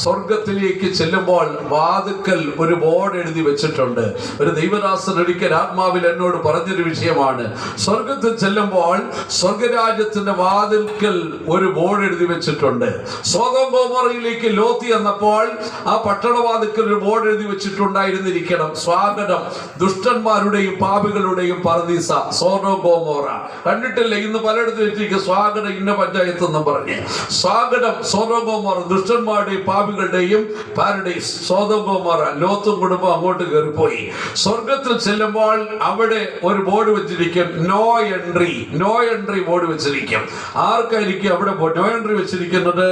സ്വർഗത്തിലേക്ക് ചെല്ലുമ്പോൾ വാതിൽക്കൽ ഒരു ബോർഡ് എഴുതി വെച്ചിട്ടുണ്ട്. ഒരു ദൈവദാസൻ ഒരിക്കൽ ആത്മാവിൽ എന്നോട് പറഞ്ഞൊരു വിഷയമാണ്. സ്വർഗത്തിൽ ചെല്ലുമ്പോൾ സ്വർഗരാജ്യത്തിന്റെ വാതിൽക്കൽ ഒരു ബോർഡ് എഴുതി വെച്ചിട്ടുണ്ട്. സോദോം ഗൊമോറയിലേക്ക് ലോത്ത് എന്നപ്പോൾ ആ പട്ടണവാതിൽക്കൽ ഒരു ബോർഡ് എഴുതി വെച്ചിട്ടുണ്ടായിരുന്നിരിക്കണം. സ്വാഗതം ദുഷ്ടന്മാരുടെയും പാപികളുടെയും പർദീസ സോദോം ഗൊമോറ. കണ്ടിട്ടില്ല? ഇന്ന് പലയിടത്തും വെച്ചിരിക്കും സ്വാഗതം ഇന്ന പഞ്ചായത്ത് എന്നും പറഞ്ഞ്. സ്വാഗതം സോദോം ഗൊമോറ, ദുഷ്ടന്മാരുടെയും പാപികളുടെയും പാരഡൈസ് സോദോം ഗൊമോറ. ലോത്തും കുടുംബം അങ്ങോട്ട് കയറിപ്പോയി. സ്വർഗത്തിൽ ചെല്ലുമ്പോൾ അവിടെ ഒരു ബോർഡ് വെച്ചിരിക്കും, no entry. No entry board വെച്ചിരിക്കും. ആർക്കായിരിക്കും അവിടെ നോ എൻട്രി വെച്ചിരിക്കുന്നത്?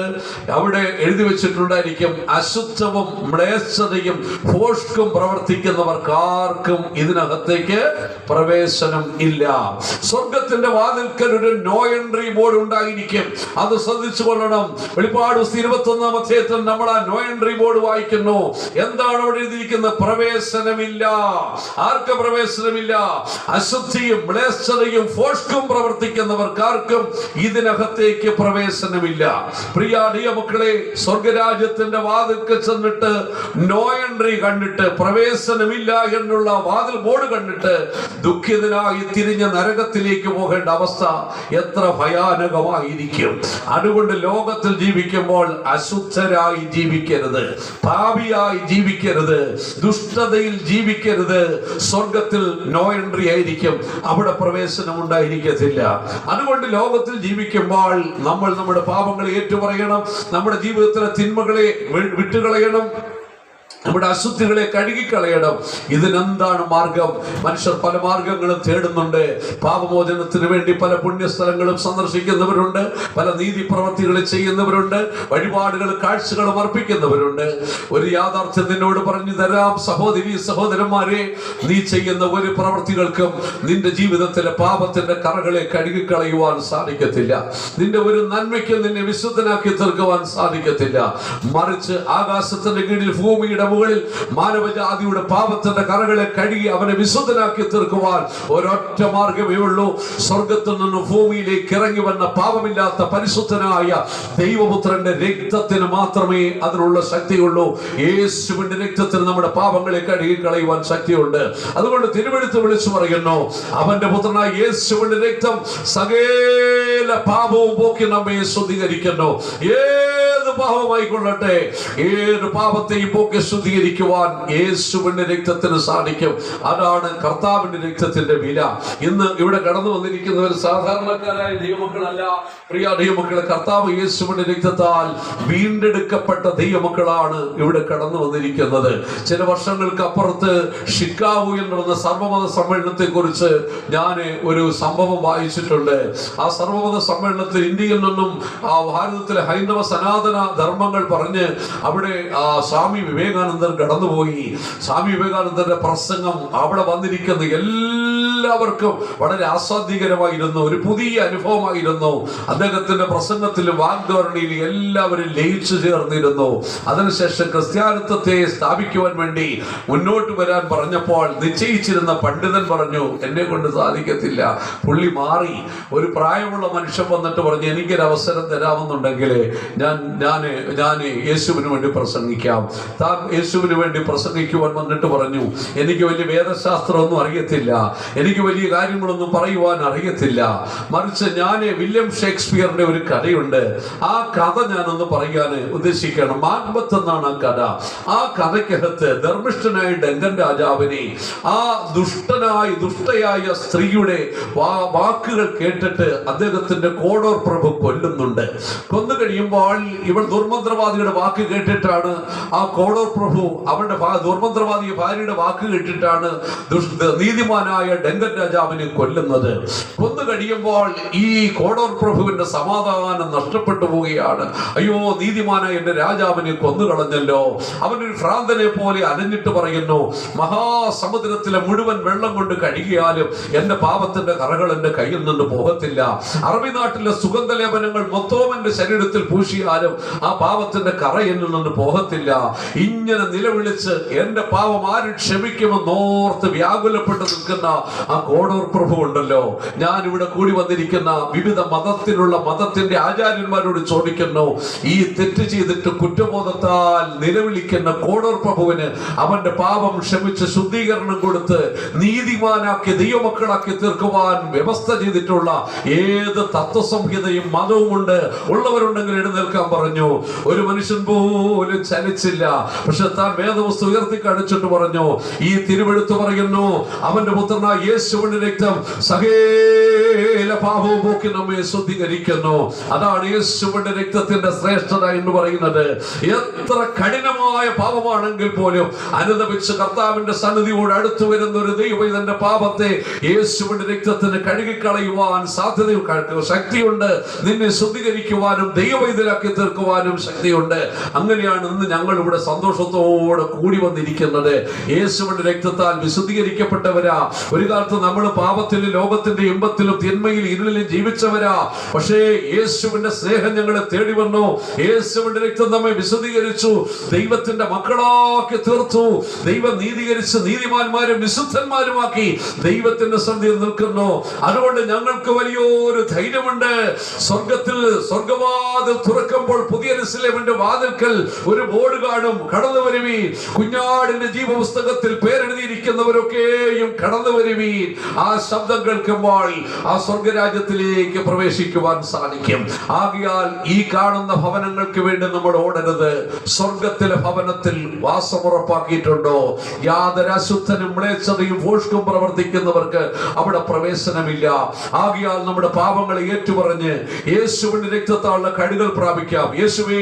അവിടെ എഴുതി വെച്ചിട്ടുണ്ടായിരിക്കും, അശുദ്ധവും മ്ലേച്ഛതയും ഭോഷ്കും പ്രവർത്തിക്കുന്നവർക്ക് ആർക്കും ഇതിനകത്തേക്ക് പ്രവേശനം ഇല്ല. സ്വർഗത്തിന്റെ വാതിൽക്കൽ ഒരു നോ എൻട്രി ബോർഡ് ഉണ്ടായിരിക്കും. അത് ശ്രദ്ധിച്ചു കൊള്ളണം. വെളിപ്പാട് 21-ാം അധ്യായത്തിൽ നമ്മൾ ആ നോ എൻട്രി ബോർഡ് വായിക്കുന്നു. എന്താണ് അവിടെ എഴുതിയിരിക്കുന്നത്? പ്രവേശനമില്ല. ആർക്ക് പ്രവേശനമില്ല? അശുദ്ധിയും മ്ലേച്ഛതയും ഭോഷ്കും പ്രവർത്തിക്കുന്നവർക്കാർക്കും ഇതിനകത്തേക്ക് പ്രവേശനമില്ല. പ്രിയ മക്കളെ, സ്വർഗരാജ്യത്തിന്റെ വാതിൽക്ക് ചെന്നിട്ട് നോ എൻട്രി കണ്ടിട്ട്, പ്രവേശനമില്ല എന്നുള്ള വാതിൽ ബോർഡ് കണ്ടിട്ട് ദുഃഖിതനായി തിരിഞ്ഞ് നരകത്തിലേക്ക് പോകേണ്ട അവസ്ഥ എത്ര ഭയാനകമായിരിക്കും. അതുകൊണ്ട് ലോകത്തിൽ ജീവിക്കുമ്പോൾ അശുദ്ധരായി ജീവിക്കരുത്, പാപിയായി ജീവിക്കരുത്, ദുഷ്ടതയിൽ ജീവിക്കരുത്. സ്വർഗത്തിൽ നോ എൻട്രി ആയിരിക്കും, അവിടെ പ്രവേശനം ഉണ്ടായിരിക്കത്തില്ല. അതുകൊണ്ട് ലോകത്തിൽ ജീവിക്കുമ്പോൾ നമ്മൾ നമ്മുടെ പാപങ്ങളെ ഏറ്റുപറയണം, നമ്മുടെ ജീവിതത്തിലെ തിന്മകളെ വിട്ടുകളയണം, നമ്മുടെ അശുദ്ധികളെ കഴുകിക്കളയണം. ഇതിനെന്താണ് മാർഗം? മനുഷ്യർ പല മാർഗങ്ങളും തേടുന്നുണ്ട്. പാപമോചനത്തിന് വേണ്ടി പല പുണ്യസ്ഥലങ്ങളും സന്ദർശിക്കുന്നവരുണ്ട്, പല നീതി പ്രവർത്തികൾ ചെയ്യുന്നവരുണ്ട്, വഴിപാടുകൾ കാഴ്ചകളും അർപ്പിക്കുന്നവരുണ്ട്. ഒരു യാഥാർത്ഥ്യം നിന്നോട് പറഞ്ഞു തരാം സഹോദരി സഹോദരന്മാരെ, നീ ചെയ്യുന്ന ഒരു പ്രവൃത്തികൾക്കും നിന്റെ ജീവിതത്തിലെ പാപത്തിന്റെ കറകളെ കഴുകിക്കളയുവാൻ സാധിക്കത്തില്ല. നിന്റെ ഒരു നന്മയ്ക്കും നിന്നെ വിശുദ്ധനാക്കി തീർക്കുവാൻ സാധിക്കത്തില്ല. മറിച്ച് ആകാശത്തിന്റെ കീഴിൽ ഭൂമിയുടെ മുകളിൽ മാനവജാതിയുടെ പാപത്തിന്റെ കറകളെ കഴുകി അവനെ വിശുദ്ധനാക്കി തീർക്കുവാൻ ഒരൊറ്റ മാർഗമേ ഉള്ളൂ. സ്വർഗത്തിൽ നിന്ന് ഭൂമിയിലേക്ക് ഇറങ്ങി വന്ന പാപമില്ലാത്ത പരിശുദ്ധനായ ദൈവപുത്രന്റെ രക്തത്തിന് മാത്രമേ അതിനുള്ള ശക്തിയുള്ളൂ. യേശുവിന്റെ രക്തത്തിന് നമ്മുടെ പാപങ്ങളെ കഴുകി കളയുവാൻ ശക്തിയുണ്ട്. അതുകൊണ്ട് തിരുവെഴുത്ത് വിളിച്ചു പറയുന്നു, അവന്റെ പുത്രനായ യേശുവിന്റെ രക്തം സകല പാപവും പോക്കി നമ്മെ ശുദ്ധീകരിക്കുന്നു. ഏത് പാപമായിക്കൊള്ളട്ടെ, ഏത് പാപത്തെയും പോക്കി ശുദ്ധീകരിക്കുവാൻ യേശുവിന്റെ രക്തത്തിന് സാധിക്കും. അതാണ് കർത്താവിന്റെ രക്തത്തിന്റെ വില. ഇന്ന് ഇവിടെ കടന്നു വന്നിരിക്കുന്നവർ സാധാരണക്കാരായ ദൈവമക്കളല്ല. പ്രിയ ദൈവമക്കളെ, കർത്താവ് യേശുവിന്റെ രക്തത്താൽ വീണ്ടെടുക്കപ്പെട്ട ദൈവമക്കളാണ് ഇവിടെ കടന്നു വന്നിരിക്കുന്നത്. ചില വർഷങ്ങൾക്ക് അപ്പുറത്ത് ഷിക്കാഗോയിൽ നടന്ന സർവമത സമ്മേളനത്തെ കുറിച്ച് ഞാൻ ഒരു സംഭവം വായിച്ചിട്ടുണ്ട്. ആ സർവമത സമ്മേളനത്തിൽ ഇന്ത്യയിൽ നിന്നും ഭാരതത്തിലെ ഹൈന്ദവ സനാതന ധർമ്മങ്ങൾ പറഞ്ഞ് അവിടെ സ്വാമി വിവേകാനന്ദൻ കടന്നുപോയി. സ്വാമി വിവേകാനന്ദന്റെ പ്രസംഗം അവിടെ വന്നിരിക്കുന്ന എല്ലാവർക്കും വളരെ ആസ്വാദ്യകരമായിരുന്നു, ഒരു പുതിയ അനുഭവമായിരുന്നു. അദ്ദേഹത്തിന്റെ പ്രസംഗത്തിലും വാഗ്ധോരണിയിലും എല്ലാവരും ലയിച്ചു ചേർന്നിരുന്നു. അതിനുശേഷം ക്രിസ്ത്യാനിത്വത്തെ സ്ഥാപിക്കുവാൻ വേണ്ടി മുന്നോട്ട് വരാൻ പറഞ്ഞപ്പോൾ നിശ്ചയിച്ചിരുന്ന പണ്ഡിതൻ പറഞ്ഞു, എന്നെ കൊണ്ട് സാധിക്കത്തില്ല. പുള്ളി മാറി. ഒരു പ്രായമുള്ള മനുഷ്യൻ വന്നിട്ട് പറഞ്ഞു, എനിക്കൊരു അവസരം തരാമെന്നുണ്ടെങ്കിൽ ഞാൻ യേശുവിന് വേണ്ടി പ്രസംഗിക്കാം. താൻ യേശുവിന് വേണ്ടി പ്രസംഗിക്കുവാൻ വന്നിട്ട് പറഞ്ഞു, എനിക്ക് വലിയ വേദശാസ്ത്രമൊന്നും അറിയത്തില്ല, എനിക്ക് വലിയ കാര്യങ്ങളൊന്നും പറയുവാൻ അറിയത്തില്ല. മറിച്ച് ഞാൻ വില്യം ഷേക്സ്പിയറിന്റെ ഒരു കഥയുണ്ട്, ആ കഥ ഞാനൊന്ന് പറയാൻ ഉദ്ദേശിക്കണം. മാക്ബത്ത് എന്നാണ് ആ കഥ. ആ കഥയ്ക്കകത്ത് ധർമ്മിഷ്ഠനായ ഡങ്കൻ രാജാവിനെ ആ ദുഷ്ടയായ സ്ത്രീയുടെ വാക്കുകൾ കേട്ടിട്ട് അദ്ദേഹത്തിന്റെ കോടോർ പ്രഭു കൊല്ലുന്നുണ്ട്. കൊന്നു കഴിയുമ്പോൾ ഇവൾ ദുർമന്ത്രവാദിയുടെ വാക്ക് കേട്ടിട്ടാണ് ആ കോടോർ പ്രഭു അവന്റെ ദുർമന്ത്രവാദിയ ഭാര്യയുടെ വാക്ക് കേട്ടിട്ടാണ് നീതിമാനായ ഡെങ്കൻ രാജാവിനെ കൊല്ലുന്നത്. കൊന്നു കഴിയുമ്പോൾ ഈ കോടോർ പ്രഭുവിന്റെ സമാധാനം നഷ്ടപ്പെട്ടു പോവുകയാണ്. അയ്യോ, നീതിമാനായ എന്റെ രാജാവിനെ കൊന്നുകളഞ്ഞല്ലോ. അവനൊരു ഭ്രാന്തനെ പോലെ അലഞ്ഞിട്ട് പറയുന്നു, മഹാസമുദ്രത്തിലെ മുഴുവൻ വെള്ളം കൊണ്ട് കഴുകിയാലും എന്റെ പാപത്തിന്റെ കറകൾ എന്റെ കയ്യിൽ നിന്ന് പോകത്തില്ല. അറബി നാട്ടിലെ സുഗന്ധലേപനങ്ങൾ മൊത്തവും എന്റെ ശരീരത്തിൽ പൂശിയാലും ആ പാപത്തിന്റെ കറ എന്നിൽ നിന്ന് പോകത്തില്ല. ഇങ്ങനെ നിലവിളിച്ച് എന്റെ പാപം ആര് ക്ഷമിക്കുമെന്നോർത്ത് വ്യാകുലപ്പെട്ട് നിൽക്കുന്ന ആ കോടൂർ പ്രഭു ഉണ്ടല്ലോ, ഞാൻ ഇവിടെ കൂടി വന്നിരിക്കുന്ന വിവിധ മതത്തിന്റെ ആചാര്യന്മാരോട് ചോദിക്കുന്നു, ഈ തെറ്റ് ചെയ്തിട്ട് കുറ്റബോധത്താൽ നിലവിളിക്കുന്ന കോടൂർ പ്രഭുവിന് അവന്റെ പാപം ക്ഷമിച്ച് ശുദ്ധീകരണം കൊടുത്ത് നീതിമാനാക്കി ദൈവമക്കളാക്കി തീർക്കുവാൻ വ്യവസ്ഥ ചെയ്തിട്ടുള്ള ഏത് തത്വസംഹിതയും മതവും ഉള്ളവരുണ്ടെങ്കിൽ എഴുന്നേൽക്കാൻ പറഞ്ഞു. ഒരു മനുഷ്യൻ പോലും ചലിച്ചില്ല. പക്ഷെ താൻ വേദവസ്തു ഉയർത്തി കാണിച്ചിട്ട് പറഞ്ഞു, ഈ തിരുവെഴുത്ത് പറയുന്നു, അവന്റെ പുത്രനായ യേശുവിന്റെ രക്തം സകല പാപവും പോക്കി നമ്മെ ശുദ്ധീകരിക്കുന്നു. അതാണ് യേശുവിന്റെ രക്തത്തിന്റെ ശ്രേഷ്ഠത എന്ന് പറയുന്നത്. എത്ര കഠിനമായ പാപമാണെങ്കിൽ പോലും അനുദപിച്ച് കർത്താവിന്റെ സന്നിധിയോട് അടുത്തു വരുന്ന ഒരു ദൈവത്തിന്റെ പാപത്തെ യേശുവിന്റെ രക്തത്തിന് കഴുകിക്കളയുവാൻ ശക്തിയുണ്ട്. നിന്നെ ശുദ്ധീകരിക്കുവാനും ദൈവവൈദ്യരാക്കി തീർക്കുവാനും ശക്തിയുണ്ട്. അങ്ങനെയാണ് ഇന്ന് ഞങ്ങൾ ഇവിടെ സന്തോഷത്തോടെ കൂടി വന്നിരിക്കുന്നത്. യേശുവിന്റെ രക്തത്താൽ വിശുദ്ധീകരിക്കപ്പെട്ടവരാ. ഒരു കാലത്ത് നമ്മൾ പാപത്തിലും ലോകത്തിന്റെ ഇമ്പത്തിലും തിന്മയിൽ ഇരുളിലും ജീവിച്ചവരാ. പക്ഷേ യേശുവിന്റെ സ്നേഹം ഞങ്ങളെ തേടി വന്നു. യേശുവിന്റെ രക്തം നമ്മെ വിശുദ്ധീകരിച്ചു, ദൈവത്തിന്റെ മക്കളാക്കി തീർത്തു. ദൈവം നീതീകരിച്ച് നീതിമാന്മാരും വിശുദ്ധന്മാരുമാക്കി ദൈവത്തിന്റെ സന്നിധിയിൽ നിൽക്കുന്നു. അതുകൊണ്ട് ഞങ്ങൾക്ക് വലിയൊരു ധൈര്യമുണ്ട്. സ്വർഗവാതിൽ തുറക്കുമ്പോൾ പുതിയ യെരൂശലേമിന്റെ വാതിൽക്കൽ ഒരു ബോർഡ് കാണും, കടന്നു വരുവീൻ, കുഞ്ഞാടിന്റെ ജീവപുസ്തകത്തിൽ പേരെഴുതിയിരിക്കുന്നവരൊക്കെയും കടന്നു വരുവീൻ. ആ ശബ്ദം കേൾക്കുമ്പോൾ ആ സ്വർഗരാജ്യത്തിലേക്ക് പ്രവേശിക്കുവാൻ സാധിക്കും. ആകയാൽ ഈ കാണുന്ന ഭവനങ്ങൾക്ക് വേണ്ടി നമ്മൾ ഓടരുത്. സ്വർഗത്തിലെ ഭവനത്തിൽ വാസമുറപ്പാക്കിയിട്ടുണ്ടോ? യാതൊരു അശുദ്ധനും മ്ലേച്ഛതയും ഭോഷ്കും പ്രവർത്തിക്കുന്നവർക്ക് അവിടെ പ്രവേശനമില്ല. ആകയാൽ നമ്മുടെ പാപങ്ങളെ ഏറ്റുപറഞ്ഞ് യേശുവിന്റെ രക്തത്താലുള്ള കഴുകൽ പ്രാപിക്കാം. യേശുവേ,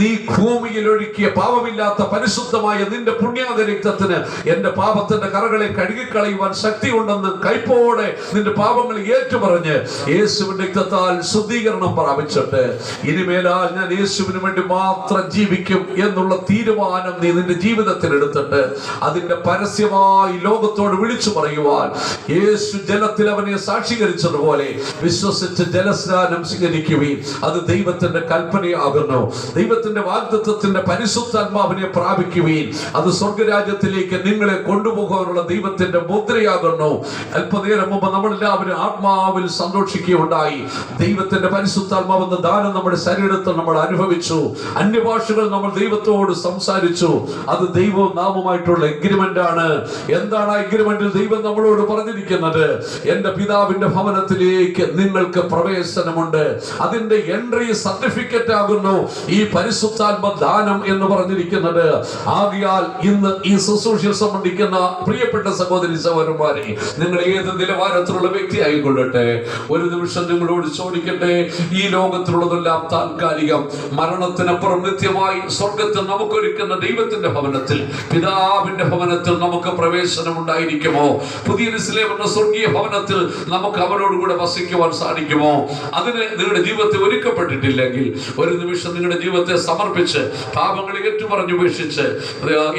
നീ ഭൂമിയിൽ ഒഴുക്കിയ പാപമില്ലാത്ത പരിശുദ്ധമായ നിന്റെ പുണ്യാക രക്തത്തിന് എന്റെ പാപത്തിന്റെ കറകളെ കഴുകിക്കളയുവാൻ ശക്തിയുണ്ടെന്ന് കൈപ്പോടെ നിന്റെ പാപങ്ങൾ ഏറ്റുപറഞ്ഞ് യേശുവിന്റെ രക്തത്താൽ ശുദ്ധീകരണം പ്രാപിച്ചിട്ട് ഇനിമേലാൽ ഞാൻ യേശുവിന് വേണ്ടി മാത്രം ജീവിക്കും എന്നുള്ള തീരുമാനം നീ നിന്റെ ജീവിതത്തിൽ എടുത്തിട്ട് അതിന്റെ പരസ്യമായി ലോകത്തോട് വിളിച്ചു പറയുവാൻ യേശു ജലത്തിൽ അവനെ സാക്ഷീകരിച്ചതുപോലെ വിശ്വസിച്ച് ജലസ്നാനം സ്വീകരിക്കുകയും അത് ദൈവത്തിന്റെ കൽപ്പനയാകുന്നു. ദൈവത്തിന്റെ വാഗ്ദത്തത്തിന്റെ പരിശുദ്ധാത്മാവിനെ പ്രാപിക്കുകയും അത് സ്വർഗരാജ്യത്തിലേക്ക് നിങ്ങളെ കൊണ്ടുപോകാനുള്ള ദൈവത്തിന്റെ മുദ്രയാകുന്നു. അല്പനേരം മുമ്പ് നമ്മളെല്ലാവരും ആത്മാവിൽ സന്തോഷിക്കുകയുണ്ടായി. ദൈവത്തിന്റെ പരിശുദ്ധാത്മാവെന്ന ദാനം നമ്മുടെ ശരീരത്തിൽ നമ്മൾ അനുഭവിച്ചു. അന്യഭാഷകൾ നമ്മൾ ദൈവത്തോട് സംസാരിച്ചു. അത് ദൈവവും നാമുമായിട്ടുള്ള എഗ്രിമെന്റ് ആണ്. എന്താണ് ആ എഗ്രിമെന്റിൽ ദൈവം നമ്മളോട് പറഞ്ഞിരിക്കുന്നത്? എന്റെ പിതാവിന്റെ ഭവനത്തിലേക്ക് നിങ്ങൾക്ക് പ്രവേശനമുണ്ട്. അതിന്റെ എൻട്രി സർട്ടിഫിക്കറ്റ് ആകുന്നു ഈ പരിശുദ്ധാത്മ ദാനം എന്ന് പറഞ്ഞിരിക്കുന്നത്. ആകയാൽ ഇന്ന് ഈ ശുശ്രൂഷയിൽ സംബന്ധിക്കുന്ന പ്രിയപ്പെട്ട സഹോദരി സഹോദരന്മാരെ, നിങ്ങൾ ഏത് നിലവാരത്തിലുള്ള വ്യക്തി ആയിക്കൊള്ളട്ടെ, ഒരു നിമിഷം നിങ്ങളോട് ചോദിക്കട്ടെ, ഈ ലോകത്തിലുള്ളതെല്ലാം താൽക്കാലികം. മരണത്തിനപ്പുറം നിത്യമായി സ്വർഗത്തിൽ നമുക്കൊരുക്കുന്ന ദൈവത്തിന്റെ ഭവനത്തിൽ, പിതാവിന്റെ ഭവനത്തിൽ നമുക്ക് പ്രവേശനം ഉണ്ടായിരിക്കുമോ? പുതിയ യെരൂശലേം എന്ന സ്വർഗീയ ഭവനത്തിൽ നമുക്ക് അവനോടുകൂടെ വസിക്കുവാൻ സാധിക്കുമോ? അതിന് നിങ്ങളുടെ ജീവിതത്തെ ഒരുക്കപ്പെട്ടിട്ടില്ലെങ്കിൽ ഒരു നിമിഷം നിങ്ങളുടെ ജീവിതത്തെ സമർപ്പിച്ച് പാപങ്ങളെ ഏറ്റുപറഞ്ഞുപേക്ഷിച്ച്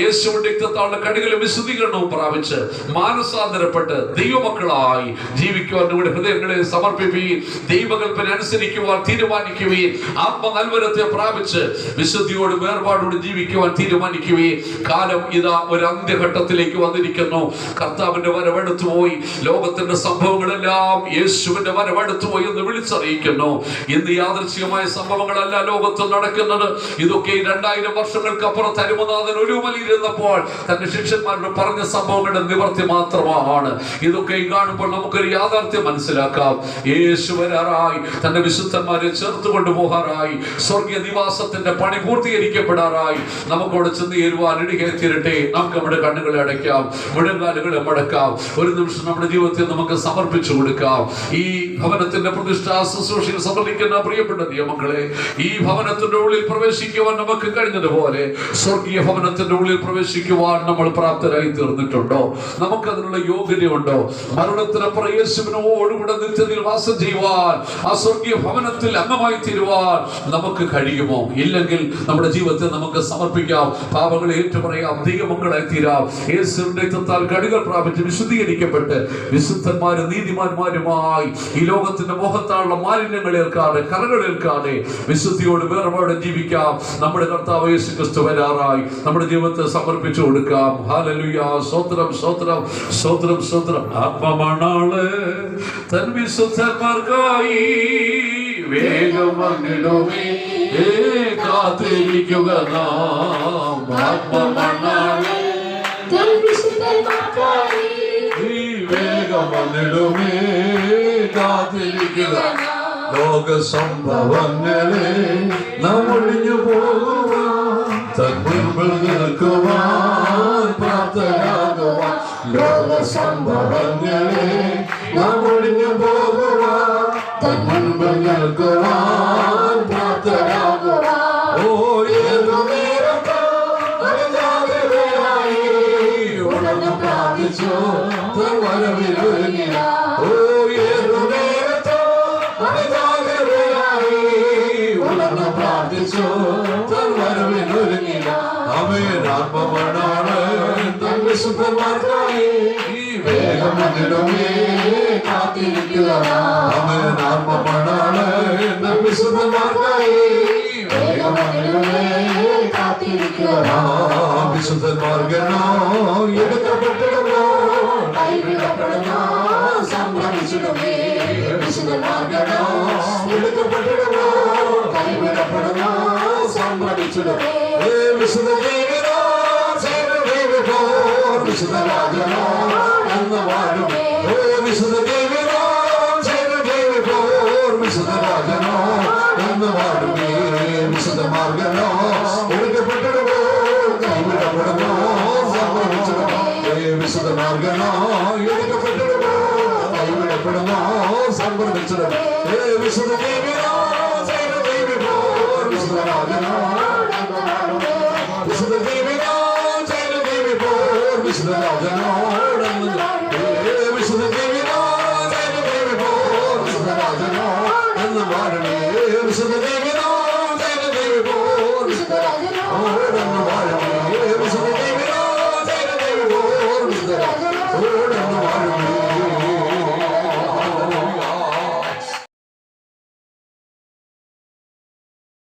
യേശുവിന്റെ രക്തത്താലുള്ള കഴുകലും വിശുദ്ധീകരണവും പ്രാപിച്ച് മാനസാന്തരപ്പെട്ട് ദൈവമക്കളായി ജീവിക്കുവാൻ നിങ്ങളുടെ ഹൃദയങ്ങളെ സമർപ്പിക്കുകയും ദൈവകൽപ്പന അനുസരിക്കുവാൻ തീരുമാനിക്കുകയും ആത്മനൽവരത്തെ പ്രാപിച്ച് വിശുദ്ധിയോട് വേർപാടോട് ജീവിക്കുവാൻ തീരുമാനിക്കുകയും കാലം ഇതാ ഒരു അന്ത്യഘട്ടത്തിലേക്ക് വന്നിരിക്കുന്നു. കർത്താവിന്റെ വരവെടുത്തുപോയി. ലോകത്തിന്റെ സംഭവങ്ങളെല്ലാം യേശുവിന്റെ വരവെടുത്തുപോയി എന്ന് വിളിച്ചറിയിക്കുന്നു. ഇന്ന് യാദൃശ്ചികമായ സംഭവങ്ങളല്ല ലോകത്തിൽ നടക്കുന്നത്. ഇതൊക്കെ 2000 വർഷങ്ങൾക്ക് അപ്പുറത്ത് അരുമനാഥൻ ഒരു മലയിരുന്നപ്പോൾ തന്റെ ശിഷ്യന്മാരോട് പറഞ്ഞ സംഭവങ്ങളുടെ നിവർത്തി മാത്രമാണ്. ഇതൊക്കെ കാണുമ്പോൾ നമുക്കൊരു യാഥാർത്ഥ്യം മനസ്സിലാക്കാം. യേശു വരാറായി, തന്റെ വിശുദ്ധന്മാരെ ചേർത്ത് കൊണ്ടുപോകാറായി, സ്വർഗീയ നിവാസത്തിന്റെ പണി പൂർത്തീകരിക്കപ്പെടാറായി. നമുക്കവിടെ ചെന്ന് ചേരുവാൻ ഇടയായിത്തീരട്ടെ. നമുക്ക് നമ്മുടെ കണ്ണുകളെ അടയ്ക്കാം, മുഴങ്കാലുകളെ മടക്കാം. ഒരു നിമിഷം നമ്മുടെ ജീവിതത്തെ നമുക്ക് സമർപ്പിച്ചു കൊടുക്കാം. ഈ ഭവനത്തിന്റെ പ്രതിഷ്ഠാ ശുശ്രൂഷയിൽ സമർപ്പിക്കുന്ന പ്രിയപ്പെട്ട ദൈവമക്കളെ, ഈ ഭവനത്തിന്റെ ഉള്ളിൽ പ്രവേശിക്കുവാൻ നമുക്ക് കഴിഞ്ഞതുപോലെ സ്വർഗീയ ഭവനത്തിന്റെ ഉള്ളിൽ പ്രവേശിക്കുവാൻ നമ്മൾ പ്രാപ്തരായി തീർന്നിട്ടുണ്ടോ? നമുക്കതിനുള്ള യോഗ്യത താല്പര്യമുണ്ടോ? മരണത്തിനപ്പുറം യേശുവിനോടുകൂടെ നിത്യതയിൽ വാസം ചെയ്യുവാൻ, ആ സ്വർഗീയ ഭവനത്തിൽ അംഗമായി തീരുവാൻ നമുക്ക് കഴിയുമോ? ഇല്ലെങ്കിൽ നമ്മുടെ ജീവിതത്തെ നമുക്ക് സമർപ്പിക്കാം, പാപങ്ങളെ ഏറ്റുപറയാം, ദൈവമക്കളായി തീരാം. യേശുവിന്റെ രക്തത്താൽ കടികൾ പ്രാപിച്ച് വിശുദ്ധീകരിക്കപ്പെട്ട് വിശുദ്ധന്മാരും നീതിമാന്മാരുമായി ഈ ലോകത്തിന്റെ മോഹത്താലുള്ള മാലിന്യങ്ങൾ ഏൽക്കാതെ, കറകൾ ഏൽക്കാതെ വിശുദ്ധിയോട് വേർപാട് ജീവിക്കാം. നമ്മുടെ കർത്താവ് യേശു ക്രിസ്തു വരാറായി. നമ്മുടെ ജീവിതത്തെ സമർപ്പിച്ചു കൊടുക്കാം. ഹല്ലേലൂയ, സ്തോത്രം, സ്തോത്രം, സ്തോത്രം, സ്തോത്രം. ആത്മമണാള് തൻ വിശുദ്ധന്മാർക്കായി വേഗം വന്നിടുമേ, കാത്തിരിക്കുക നാം. ആത്മമണാള് തൻ വിശുദ്ധന്മാർക്കായി വേഗം വന്നിടുമേ, കാത്തിരിക്കുക. ലോക സംഭവങ്ങളെ നാം ഒഴിഞ്ഞു പോകുവാൻ, തന്മുൻപിൽ നിൽക്കുവാൻ, പ്രാപ്തരാകുവാൻ. ലോക സംഭവങ്ങളെ നാം ഒഴിഞ്ഞു പോകുവാൻ, തന്മുൻപിൽ നിൽക്കുവാൻ, പ്രാപ്തരാകുവാൻ. ഓ ഏതു നേരത്തോ അനുജാഗ്രതയായി ഉണർന്നു പ്രാർത്ഥിച്ചു തൻ വരവിൽ ഒരുങ്ങിയ. ഓ ഏതു നേരത്തോ അനുജാഗ്രതയായി ഉണർന്നു പ്രാർത്ഥിച്ചു തൻ വരവിൽ ഒരുങ്ങിയ. ആമേൻ. ആത്മമണാള് തൻ വിശുദ്ധന്മാർക്കായി വേഗം വന്നിടുമേ, കാത്തിരിക്കുക. ആമേൻ. ആത്മമണാള് തൻ വിശുദ്ധന്മാർക്കായി വേഗം വന്നിടുമേ, കാത്തിരിക്കുക. വിശുദ്ധന്മാർഗണോ എടുക്കപ്പെട്ടിടുമോ, കൈവിടപ്പെടുമോ, സംഭവിച്ചിടുമേ. വിശുദ്ധന്മാർഗണോ എടുക്കപ്പെട്ടിടുമോ, കൈവിടപ്പെടുമോ, സംഭവിച്ചിടുമേ. വിശുദ്ധ ജീവിതോ ജീവിതോ വിശുദ്ധരാജനോ എന്ന് വാഴുമേ. വിശുദ്ധ ജീവിതോ ജീവിതോ വിശുദ്ധരാജനോ എന്ന് വാഴുമേ. വിശുദ്ധമാർഗനോ എടുക്കപ്പെട്ടിടുമോ, കൈവിടപ്പെടുമോ, സംഭവിച്ചിടുമോ. വിശുദ്ധമാർഗനോ എടുക്കപ്പെട്ടിടുമോ, കൈവിടപ്പെടുമോ, സംഭവിച്ചിടുമോ. വിശുദ്ധ ജീവിതോ ജീവിതോ വിശുദ്ധരാജനോ വിശുദ്ധ ജീവിതോ ജീവിതോ വിശുദ്ധരാജനോ